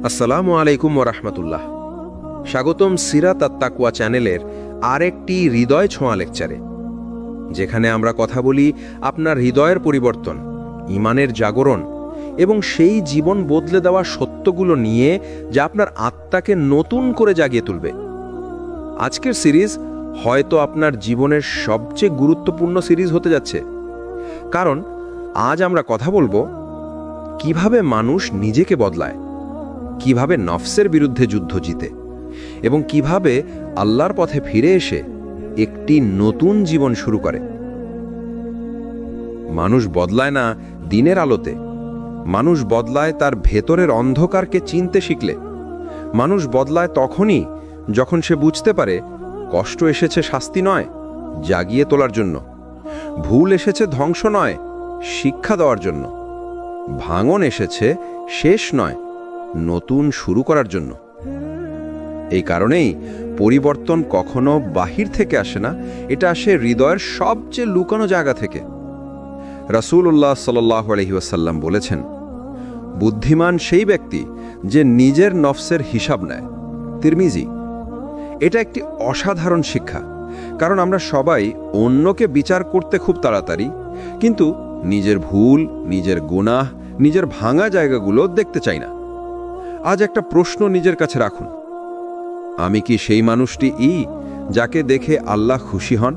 আসসালামু আলাইকুম ওরহমতুল্লাহ। স্বাগতম সিরাত আত-তাকওয়া চ্যানেলের আরেকটি হৃদয় ছোঁয়া লেকচারে, যেখানে আমরা কথা বলি আপনার হৃদয়ের পরিবর্তন, ঈমানের জাগরণ এবং সেই জীবন বদলে দেওয়া সত্যগুলো নিয়ে যা আপনার আত্মাকে নতুন করে জাগিয়ে তুলবে। আজকের সিরিজ হয়তো আপনার জীবনের সবচেয়ে গুরুত্বপূর্ণ সিরিজ হতে যাচ্ছে, কারণ আজ আমরা কথা বলবো কিভাবে মানুষ নিজেকে বদলায়, কিভাবে নফসের বিরুদ্ধে যুদ্ধ জিতে এবং কিভাবে আল্লাহর পথে ফিরে এসে একটি নতুন জীবন শুরু করে। মানুষ বদলায় না দিনের আলোতে, মানুষ বদলায় তার ভেতরের অন্ধকারকে চিনতে শিখলে। মানুষ বদলায় তখনই যখন সে বুঝতে পারে কষ্ট এসেছে শাস্তি নয়, জাগিয়ে তোলার জন্য। ভুল এসেছে ধ্বংস নয়, শিক্ষা দেওয়ার জন্য। ভাঙন এসেছে শেষ নয়, নতুন শুরু করার জন্য। এই কারণেই পরিবর্তন কখনো বাহির থেকে আসে না, এটা আসে হৃদয়ের সবচেয়ে লুকানো জায়গা থেকে। রাসূলুল্লাহ সাল্লাল্লাহু আলাইহি ওয়াসাল্লাম বলেছেন, বুদ্ধিমান সেই ব্যক্তি যে নিজের নফসের হিসাব নেয়। তিরমিজি। এটা একটি অসাধারণ শিক্ষা, কারণ আমরা সবাই অন্যকে বিচার করতে খুব তাড়াতাড়ি, কিন্তু নিজের ভুল, নিজের গুনাহ, নিজের ভাঙা জায়গাগুলো দেখতে চাই না। আজ একটা প্রশ্ন নিজের কাছে রাখুন, আমি কি সেই মানুষটি যাকে দেখে আল্লাহ খুশি হন?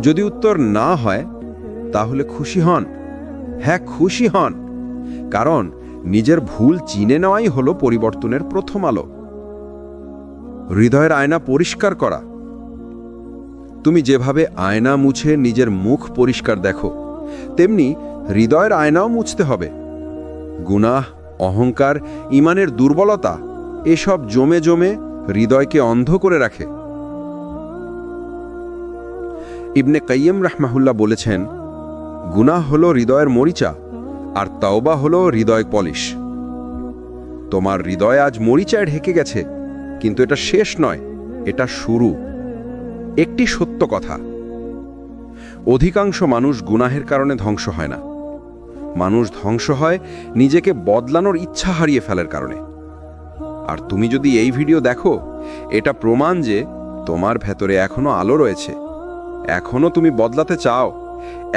যদি উত্তর না হয়, তাহলে খুশি হন। হ্যাঁ, খুশি হন, কারণ নিজের ভুল চিনে নেওয়াই হলো পরিবর্তনের প্রথম আলো। হৃদয়ের আয়না পরিষ্কার করা। তুমি যেভাবে আয়না মুছে নিজের মুখ পরিষ্কার দেখো, তেমনি হৃদয়ের আয়নাও মুছতে হবে। গুনাহ, অহংকার, ঈমানের দুর্বলতা এসব জমে জমে হৃদয়কে অন্ধ করে রাখে। ইবনে কাইয়িম রাহমাহুল্লাহ বলেছেন, গুনাহ হলো হৃদয়ের মরিচা, আর তাওবা হলো হৃদয় পলিশ। তোমার হৃদয় আজ মরিচায় ঢেকে গেছে, কিন্তু এটা শেষ নয়, এটা শুরু। একটি সত্য কথা, অধিকাংশ মানুষ গুনাহের কারণে ধ্বংস হয় না, মানুষ ধ্বংস হয় নিজেকে বদলানোর ইচ্ছা হারিয়ে ফেলার কারণে। আর তুমি যদি এই ভিডিও দেখো, এটা প্রমাণ যে তোমার ভেতরে এখনো আলো রয়েছে, এখনো তুমি বদলাতে চাও,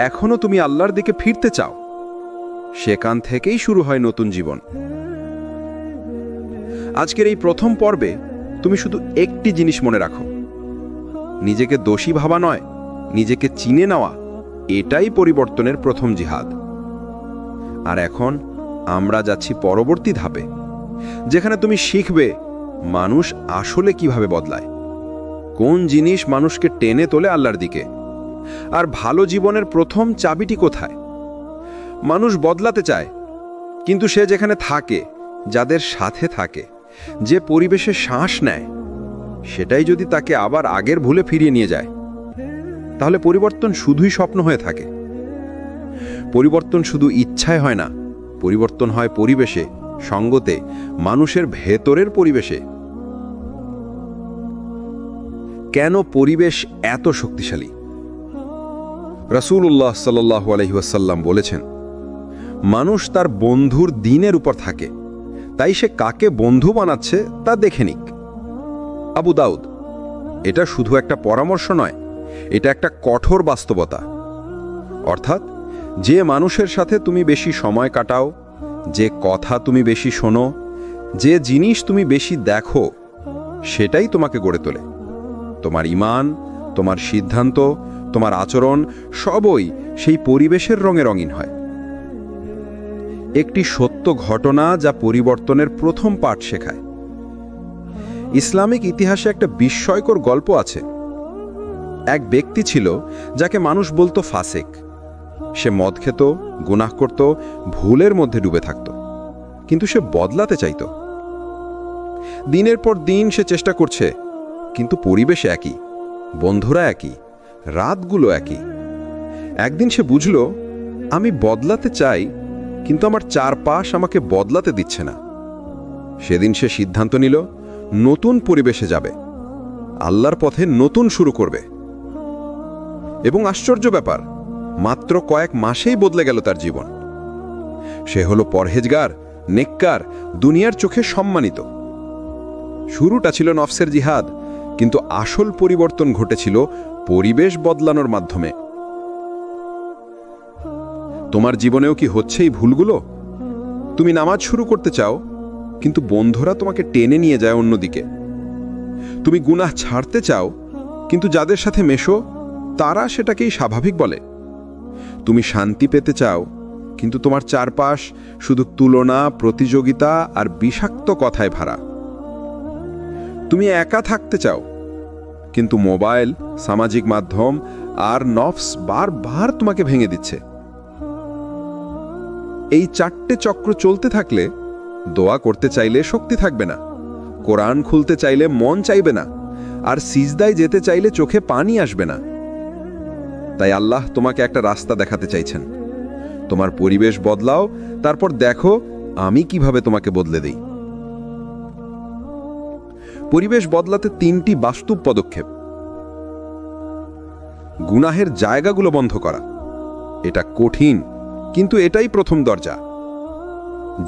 এখনো তুমি আল্লাহর দিকে ফিরতে চাও। সেখান থেকেই শুরু হয় নতুন জীবন। আজকের এই প্রথম পর্বে তুমি শুধু একটি জিনিস মনে রাখো, নিজেকে দোষী ভাবা নয়, নিজেকে চিনে নেওয়া, এটাই পরিবর্তনের প্রথম জিহাদ। আর এখন আমরা যাচ্ছি পরবর্তী ধাপে, যেখানে তুমি শিখবে মানুষ আসলে কিভাবে বদলায়, কোন জিনিস মানুষকে টেনে তোলে আল্লাহর দিকে, আর ভালো জীবনের প্রথম চাবিটি কোথায়। মানুষ বদলাতে চায়, কিন্তু সে যেখানে থাকে, যাদের সাথে থাকে, যে পরিবেশে শ্বাস নেয়, সেটাই যদি তাকে আবার আগের ভুলে ফিরিয়ে নিয়ে যায়, তাহলে পরিবর্তন শুধুই স্বপ্ন হয়ে থাকে। পরিবর্তন শুধু ইচ্ছায় হয় না, পরিবর্তন হয় পরিবেশে, সঙ্গতে, মানুষের ভেতরের পরিবেশে। কেন পরিবেশ এত শক্তিশালী? রাসূলুল্লাহ সাল্লাল্লাহু আলাইহি ওয়াসাল্লাম বলেছেন, মানুষ তার বন্ধুর দিনের উপর থাকে, তাই সে কাকে বন্ধু বানাচ্ছে তা দেখে নিক। আবু দাউদ। এটা শুধু একটা পরামর্শ নয়, এটা একটা কঠোর বাস্তবতা। অর্থাৎ যে মানুষের সাথে তুমি বেশি সময় কাটাও, যে কথা তুমি বেশি শোনো, যে জিনিস তুমি বেশি দেখো, সেটাই তোমাকে গড়ে তোলে। তোমার ঈমান, তোমার সিদ্ধান্ত, তোমার আচরণ সবই সেই পরিবেশের রঙে রঙিন হয়। একটি সত্য ঘটনা যা পরিবর্তনের প্রথম পাঠ শেখায়। ইসলামিক ইতিহাসে একটা বিস্ময়কর গল্প আছে। এক ব্যক্তি ছিল যাকে মানুষ বলতো ফাসেক। সে মদ খেত, গুনাহ করত, ভুলের মধ্যে ডুবে থাকত, কিন্তু সে বদলাতে চাইত। দিনের পর দিন সে চেষ্টা করছে, কিন্তু পরিবেশ একই, বন্ধুরা একই, রাতগুলো একই। একদিন সে বুঝল, আমি বদলাতে চাই, কিন্তু আমার চারপাশ আমাকে বদলাতে দিচ্ছে না। সেদিন সে সিদ্ধান্ত নিল, নতুন পরিবেশে যাবে, আল্লাহর পথে নতুন শুরু করবে। এবং আশ্চর্য ব্যাপার, মাত্র কয়েক মাসেই বদলে গেল তার জীবন। সে হলো পরহেজগার, নেককার দুনিয়ার চোখে সম্মানিত। শুরুটা ছিল নফসের জিহাদ, কিন্তু আসল পরিবর্তন ঘটেছিল পরিবেশ বদলানোর মাধ্যমে। তোমার জীবনেও কি হচ্ছে এই ভুলগুলো? তুমি নামাজ শুরু করতে চাও, কিন্তু বন্ধুরা তোমাকে টেনে নিয়ে যায় অন্যদিকে। তুমি গুনাহ ছাড়তে চাও, কিন্তু যাদের সাথে মেশো তারা সেটাকেই স্বাভাবিক বলে। তুমি শান্তি পেতে চাও, কিন্তু তোমার চারপাশ শুধু তুলনা, প্রতিযোগিতা আর বিষাক্ত কথায় ভরা। তুমি একা থাকতে চাও, কিন্তু মোবাইল, সামাজিক মাধ্যম আর নফস বারবার তোমাকে ভেঙে দিচ্ছে। এই চারটে চক্র চলতে থাকলে দোয়া করতে চাইলে শক্তি থাকবে না, কোরআন খুলতে চাইলে মন চাইবে না, আর সিজদায় যেতে চাইলে চোখে পানি আসবে না। তাই আল্লাহ তোমাকে একটা রাস্তা দেখাতে চাইছেন। তোমার পরিবেশ বদলাও, তারপর দেখো আমি কিভাবে তোমাকে বদলে দেই। পরিবেশ বদলাতে 3টি বাস্তব পদক্ষেপ। গুনাহের জায়গাগুলো বন্ধ করা। এটা কঠিন, কিন্তু এটাই প্রথম দরজা।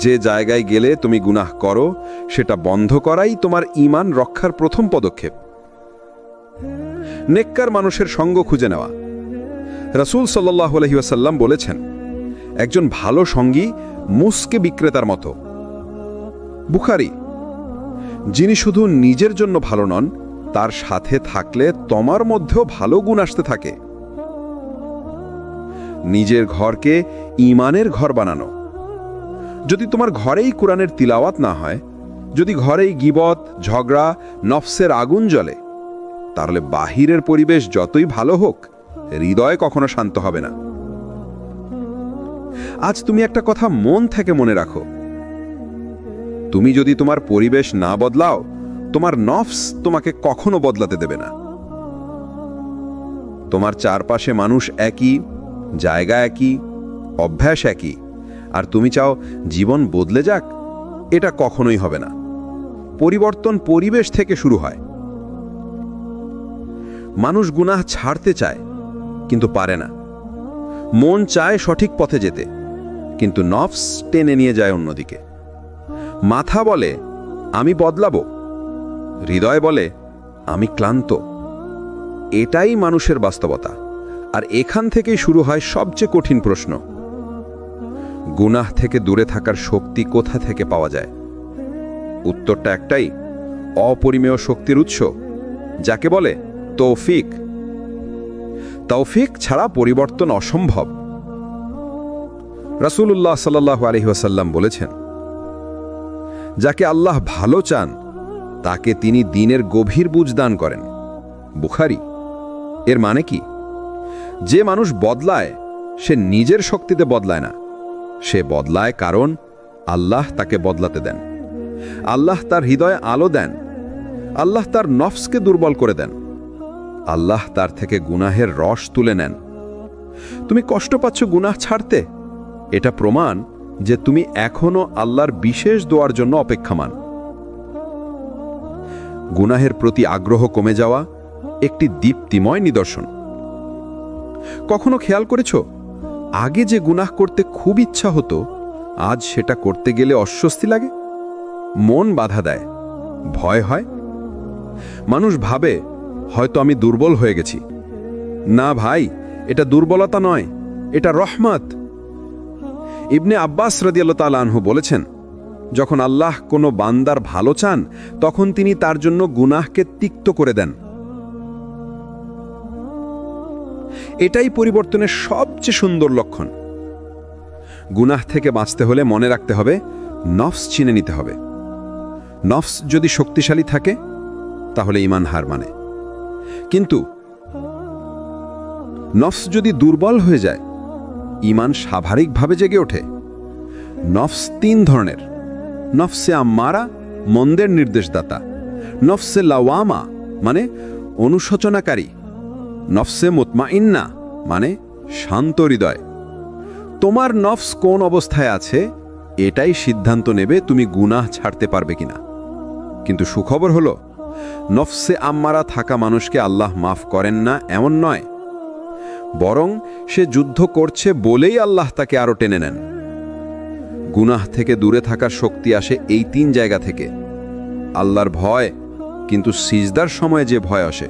যে জায়গায় গেলে তুমি গুনাহ করো সেটা বন্ধ করাই তোমার ঈমান রক্ষার প্রথম পদক্ষেপ। নেককার মানুষের সঙ্গ খুঁজে নেওয়া। রাসূল সাল্লাল্লাহু আলাইহি ওয়াসাল্লাম বলেছেন, একজন ভালো সঙ্গী মুসকে বিক্রেতার মতো। বুখারী। যিনি শুধু নিজের জন্য ভালো নন, তার সাথে থাকলে তোমার মধ্যেও ভালো গুণ আসতে থাকে। নিজের ঘরকে ঈমানের ঘর বানানো। যদি তোমার ঘরেই কোরআনের তিলাওয়াত না হয়, যদি ঘরেই গীবত, ঝগড়া, নফসের আগুন জ্বলে, তাহলে বাহিরের পরিবেশ যতই ভালো হোক, হৃদয় কখনো শান্ত হবে না। আজ তুমি একটা কথা মন থেকে মনে রাখো। তুমি যদি তোমার পরিবেশ না বদলাও, তোমার নফস তোমাকে কখনো বদলাতে দেবে না। তোমার চারপাশে মানুষ একই, জায়গা একই, অভ্যাস একই, আর তুমি চাও জীবন বদলে যাক, এটা কখনোই হবে না। পরিবর্তন পরিবেশ থেকে শুরু হয়। মানুষ গুনাহ ছাড়তে চায়, কিন্তু পারে না। মন চায় সঠিক পথে যেতে, কিন্তু নফস টেনে নিয়ে যায় অন্যদিকে। মাথা বলে আমি বদলাবো, হৃদয় বলে আমি ক্লান্ত। এটাই মানুষের বাস্তবতা, আর এখান থেকেই শুরু হয় সবচেয়ে কঠিন প্রশ্ন। গুনাহ থেকে দূরে থাকার শক্তি কোথা থেকে পাওয়া যায়? উত্তরটা একটাই, অপরিমেয় শক্তির উৎস, যাকে বলে তৌফিক। তৌফিক ছাড়া পরিবর্তন অসম্ভব। রাসূলুল্লাহ সাল্লাল্লাহু আলাইহি ওয়াসাল্লাম বলেছেন, যাকে আল্লাহ ভালো চান তাকে তিনি দ্বীনের গভীর বুঝ দান করেন। বুখারী। এর মানে কি? যে মানুষ বদলায় সে নিজের শক্তিতে বদলায় না, সে বদলায় কারণ আল্লাহ তাকে বদলাতে দেন। আল্লাহ তার হৃদয়ে আলো দেন, আল্লাহ তার নফসকে দুর্বল করে দেন, আল্লাহ তার থেকে গুনাহের রস তুলে নেন। তুমি কষ্ট পাচ্ছ গুনাহ ছাড়তে, এটা প্রমাণ যে তুমি এখনো আল্লাহর বিশেষ দোয়ার জন্য অপেক্ষামান। গুনাহের প্রতি আগ্রহ কমে যাওয়া একটি দীপ্তিময় নিদর্শন। কখনো খেয়াল করেছ, আগে যে গুনাহ করতে খুব ইচ্ছা হতো, আজ সেটা করতে গেলে অস্বস্তি লাগে, মন বাধা দেয়, ভয় হয়। মানুষ ভাবে হয়তো আমি দুর্বল হয়ে গেছি। না ভাই, এটা দুর্বলতা নয়, এটা রহমত। ইবনে আব্বাস রাদিয়াল্লাহু তাআলা আনহু বলেছেন, যখন আল্লাহ কোনো বান্দার ভালো চান, তখন তিনি তার জন্য গুনাহকে তিক্ত করে দেন। এটাই পরিবর্তনের সবচেয়ে সুন্দর লক্ষণ। গুনাহ থেকে বাঁচতে হলে মনে রাখতে হবে, নফস চিনে নিতে হবে। নফস যদি শক্তিশালী থাকে, তাহলে ঈমান হার মানে। কিন্তু নফস যদি দুর্বল হয়ে যায়, ঈমান স্বাভাবিকভাবে জেগে ওঠে। নফস 3 ধরনের। নফসে আম্মারা, মন্দের নির্দেশদাতা। নফসে লাওয়ামা, মানে অনুশোচনাকারী। নফসে মুতমাইন্না, মানে শান্ত হৃদয়। তোমার নফস কোন অবস্থায় আছে, এটাই সিদ্ধান্ত নেবে তুমি গুনাহ ছাড়তে পারবে কিনা। কিন্তু সুখবর হলো, নফসে আম্মারা থাকা মানুষকে আল্লাহ মাফ করেন না এমন নয়, বরং সে যুদ্ধ করছে বলেই আল্লাহ তাকে আরো টেনে নেন। গুনাহ থেকে দূরে থাকার শক্তি আসে এই 3 জায়গা থেকে। আল্লাহর ভয়, কিন্তু সিজদার সময় যে ভয় আসে।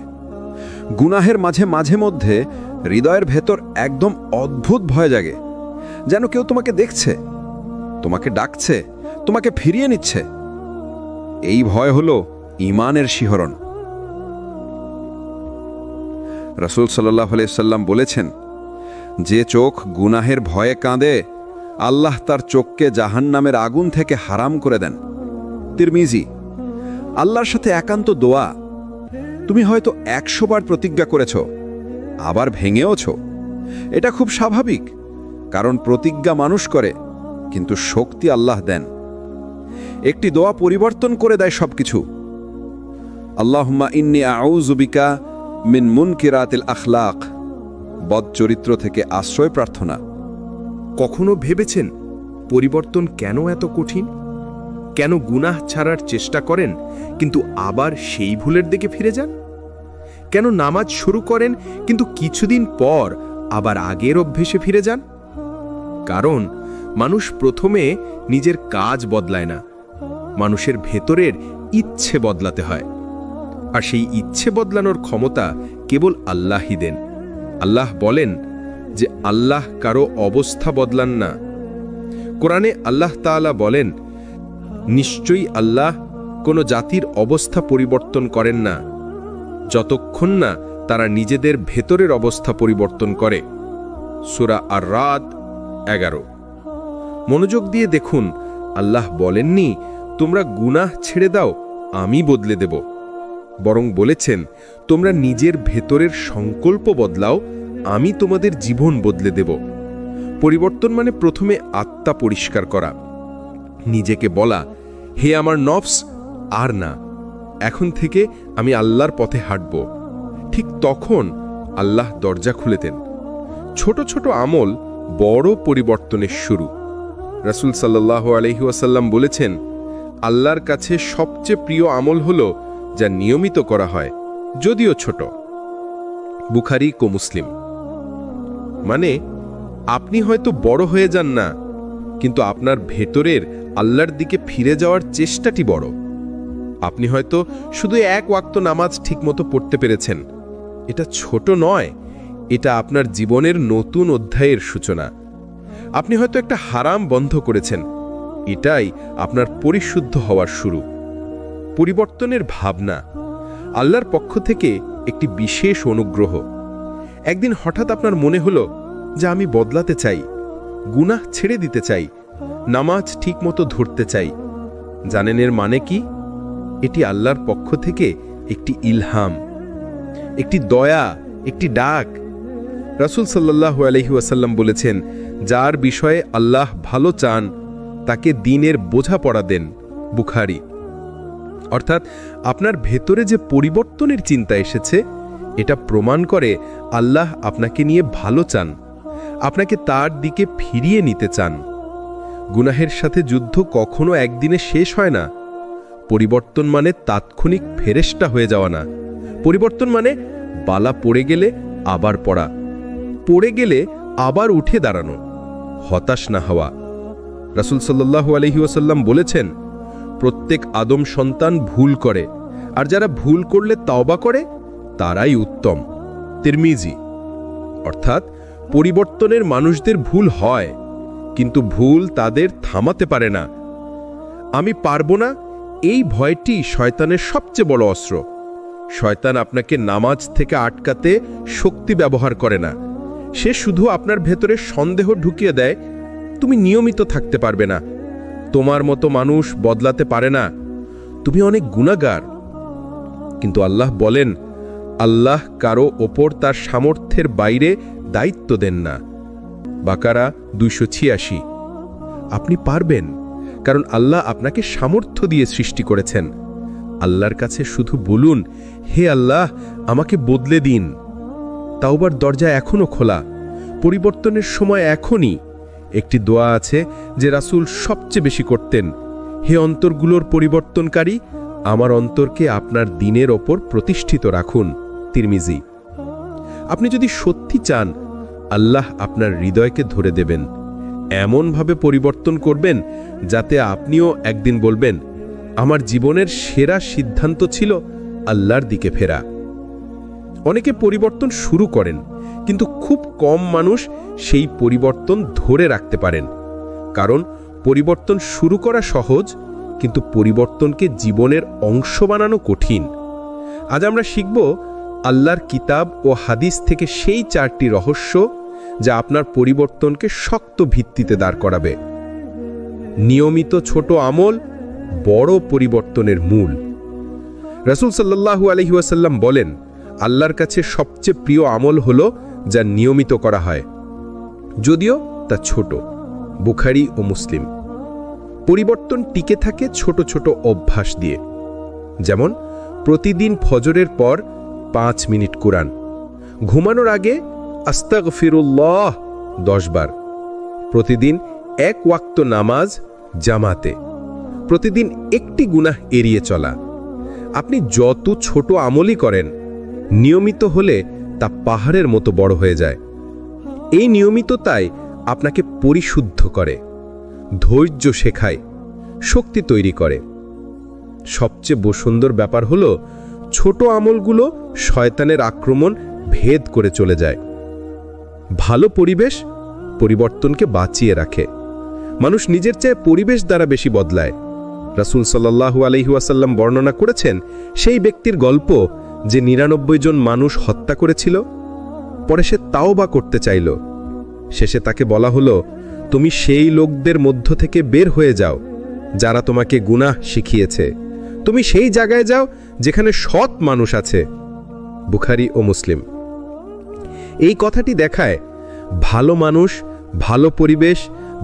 গুনাহের মাঝে মাঝে মধ্যে হৃদয়ের ভেতর একদম অদ্ভুত ভয় জাগে, যেন কেউ তোমাকে দেখছে, তোমাকে ডাকছে, তোমাকে ফিরিয়ে নিচ্ছে। এই ভয় হলো ঈমানের শিহরণ। রাসূল সাল্লাল্লাহু আলাইহি সাল্লাম বলেছেন, যে চোখ গুনাহের ভয়ে কাঁদে, আল্লাহ তার চোখকে জাহান্নামের আগুন থেকে হারাম করে দেন। তিরমিজি। আল্লাহর সাথে একান্ত দোয়া। তুমি হয়তো 100 বার প্রতিজ্ঞা করেছ, আবার ভেঙেওছ। এটা খুব স্বাভাবিক, কারণ প্রতিজ্ঞা মানুষ করে, কিন্তু শক্তি আল্লাহ দেন। একটি দোয়া পরিবর্তন করে দেয় সবকিছু। আল্লাহুম্মা ইন্নী আউযু বিকা মিন মুনকিরাতিল আখলাক, বদ চরিত্র থেকে আশ্রয় প্রার্থনা। কখনো ভেবেছেন পরিবর্তন কেন এত কঠিন? কেন গুনাহ ছাড়ার চেষ্টা করেন কিন্তু আবার সেই ভুলের দিকে ফিরে যান? কেন নামাজ শুরু করেন কিন্তু কিছুদিন পর আবার আগের অভ্যেসে ফিরে যান? কারণ মানুষ প্রথমে নিজের কাজ বদলায় না, মানুষের ভেতরের ইচ্ছে বদলাতে হয়। আর সেই ইচ্ছে বদলানোর ক্ষমতা কেবল আল্লাহই দেন। আল্লাহ বলেন যে আল্লাহ কারো অবস্থা বদলান না। কোরআনে আল্লাহ তাআলা বলেন, নিশ্চয়ই আল্লাহ কোনো জাতির অবস্থা পরিবর্তন করেন না যতক্ষণ না তারা নিজেদের ভেতরের অবস্থা পরিবর্তন করে। সূরা আর-রাদ 11। মনোযোগ দিয়ে দেখুন, আল্লাহ বলেননি তোমরা গুনাহ ছেড়ে দাও, আমি বদলে দেব। বরং বলেছেন, তোমরা নিজের ভেতরের সংকল্প বদলাও, আমি তোমাদের জীবন বদলে দেব। পরিবর্তন মানে প্রথমে আত্মা পরিষ্কার করা, নিজেকে বলা, হে আমার নফস, আর না, এখন থেকে আমি আল্লাহর পথে হাঁটব। ঠিক তখন আল্লাহ দরজা খুলে দেন। ছোট ছোট আমল বড় পরিবর্তনের শুরু। রাসূল সাল্লাল্লাহু আলাইহি ওয়াসাল্লাম বলেছেন, আল্লাহর কাছে সবচেয়ে প্রিয় আমল হলো যা নিয়মিত করা হয়, যদিও ছোট। বুখারী ও মুসলিম। মানে আপনি হয়তো বড় হয়ে যান না, কিন্তু আপনার ভেতরের আল্লাহর দিকে ফিরে যাওয়ার চেষ্টাটি বড়। আপনি হয়তো শুধু 1 ওয়াক্ত নামাজ ঠিকমতো পড়তে পেরেছেন। এটা ছোট নয়, এটা আপনার জীবনের নতুন অধ্যায়ের সূচনা। আপনি হয়তো একটা হারাম বন্ধ করেছেন, এটাই আপনার পরিশুদ্ধ হওয়ার শুরু। পরিবর্তনের ভাবনা আল্লাহর পক্ষ থেকে একটি বিশেষ অনুগ্রহ। একদিন হঠাৎ আপনার মনে হলো যে আমি বদলাতে চাই, গুনাহ ছেড়ে দিতে চাই, নামাজ ঠিকমতো ধরতে চাই। জানেন এর মানে কি? এটি আল্লাহর পক্ষ থেকে একটি ইলহাম, একটি দয়া, একটি ডাক। রাসূল সাল্লাল্লাহু আলাইহি ওয়াসাল্লাম বলেছেন, যার বিষয়ে আল্লাহ ভালো চান তাকে দ্বীনের বোঝাপড়া দেন। বুখারী। অর্থাৎ আপনার ভেতরে যে পরিবর্তনের চিন্তা এসেছে, এটা প্রমাণ করে আল্লাহ আপনাকে নিয়ে ভালো চান, আপনাকে তার দিকে ফিরিয়ে নিতে চান। গুনাহের সাথে যুদ্ধ কখনো একদিনে শেষ হয় না। পরিবর্তন মানে তাৎক্ষণিক ফেরেশতা হয়ে যাওয়া না। পরিবর্তন মানে বালা পড়ে গেলে আবার পড়া, পড়ে গেলে আবার উঠে দাঁড়ানো, হতাশ না হওয়া। রাসূল সাল্লাল্লাহু আলাইহি ওয়াসাল্লাম বলেছেন, প্রত্যেক আদম সন্তান ভুল করে, আর যারা ভুল করলে তওবা করে তারাই উত্তম। তিরমিজি। অর্থাৎ পরিবর্তনের মানুষদের ভুল হয়, কিন্তু ভুল তাদের থামাতে পারে না। আমি পারবো না, এই ভয়টি শয়তানের সবচেয়ে বড় অস্ত্র। শয়তান আপনাকে নামাজ থেকে আটকাতে শক্তি ব্যবহার করে না, সে শুধু আপনার ভেতরে সন্দেহ ঢুকিয়ে দেয়, তুমি নিয়মিত থাকতে পারবে না, তোমার মতো মানুষ বদলাতে পারে না, তুমি অনেক গুনাহগার। কিন্তু আল্লাহ বলেন, আল্লাহ কারো ওপর তার সামর্থ্যের বাইরে দায়িত্ব দেন না। বাকারা 286। আপনি পারবেন, কারণ আল্লাহ আপনাকে সামর্থ্য দিয়ে সৃষ্টি করেছেন। আল্লাহর কাছে শুধু বলুন, হে আল্লাহ, আমাকে বদলে দিন। তাওবার দরজা এখনো খোলা, পরিবর্তনের সময় এখনই। একটি দোয়া আছে যে রাসূল সবচেয়ে বেশি করতেন, হে অন্তরগুলোর পরিবর্তনকারী, আমার অন্তরকে আপনার দ্বীনের ওপর প্রতিষ্ঠিত রাখুন। তিরমিজি। আপনি যদি সত্যি চান, আল্লাহ আপনার হৃদয়কে ধরে দেবেন, এমনভাবে পরিবর্তন করবেন যাতে আপনিও একদিন বলবেন, আমার জীবনের সেরা সিদ্ধান্ত ছিল আল্লাহর দিকে ফেরা। অনেকে পরিবর্তন শুরু করেন, কিন্তু খুব কম মানুষ সেই পরিবর্তন ধরে রাখতে পারেন। কারণ পরিবর্তন শুরু করা সহজ, কিন্তু পরিবর্তনকে জীবনের অংশ বানানো কঠিন। আজ আমরা শিখব আল্লাহর কিতাব ও হাদিস থেকে সেই 4টি রহস্য যা আপনার পরিবর্তনকে শক্ত ভিত্তিতে দাঁড় করাবে। নিয়মিত ছোট আমল বড় পরিবর্তনের মূল। রাসূল সাল্লাল্লাহু আলাইহি ওয়াসাল্লাম বলেন, আল্লাহর কাছে সবচেয়ে প্রিয় আমল হলো যা নিয়মিত করা হয়, যদিও তা ছোট। বুখারী ও মুসলিম। পরিবর্তন টিকে থাকে ছোট ছোট অভ্যাস দিয়ে, যেমন প্রতিদিন ফজরের পর 5 মিনিট কুরআন, ঘুমানোর আগে আস্তাগফিরুল্লাহ 10 বার, প্রতিদিন 1 ওয়াক্ত নামাজ জামাতে, প্রতিদিন একটি গুনাহ এড়িয়ে চলা। আপনি যত ছোট আমলই করেন, নিয়মিত হলে তা পাহাড়ের মতো বড় হয়ে যায়। এই নিয়মিততাই আপনাকে পরিশুদ্ধ করে, ধৈর্য শেখায়, শক্তি তৈরি করে। সবচেয়ে সুন্দর ব্যাপার হলো ছোট আমলগুলো শয়তানের আক্রমণ ভেদ করে চলে যায়। ভালো পরিবেশ পরিবর্তনকে বাঁচিয়ে রাখে। মানুষ নিজের চেয়ে পরিবেশ দ্বারা বেশি বদলায়। রাসূল সাল্লাল্লাহু আলাইহি ওয়াসাল্লাম বর্ণনা করেছেন সেই ব্যক্তির গল্প যে 99 জন মানুষ হত্যা করেছিল, পরে সে তাওবা করতে চাইল। শেষে তাকে বলা হলো, তুমি সেই লোকদের মধ্য থেকে বের হয়ে যাও যারা তোমাকে গুনাহ শিখিয়েছে। তুমি সেই জায়গায় যাও যেখানে সৎ মানুষ আছে। বুখারী ও মুসলিম। এই কথাটি দেখায় ভালো মানুষ, ভালো পরিবেশ,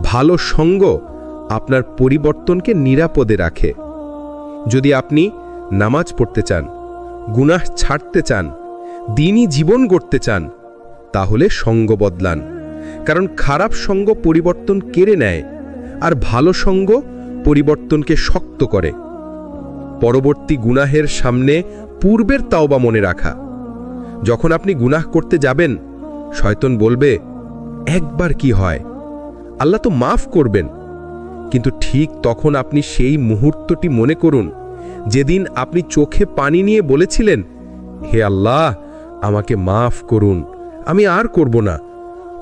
ভালো সঙ্গ আপনার পরিবর্তনকে নিরাপদে রাখে। যদি আপনি নামাজ পড়তে চান, গুনাহ ছাড়তে চান, দ্বীনি জীবন গড়তে চান, তাহলে সঙ্গ বদলান। কারণ খারাপ সঙ্গ পরিবর্তন কেড়ে নেয়, আর ভালো সঙ্গ পরিবর্তনকে শক্ত করে। পরবর্তী গুনাহের সামনে পূর্বের তাওবা মনে রাখা। যখন আপনি গুনাহ করতে যাবেন, শয়তান বলবে, একবার কি হয়, আল্লাহ তো মাফ করবেন। কিন্তু ঠিক তখন আপনি সেই মুহূর্তটি মনে করুন যেদিন আপনি চোখে পানি নিয়ে বলেছিলেন, হে আল্লাহ, আমাকে মাফ করুন, আমি আর করব না।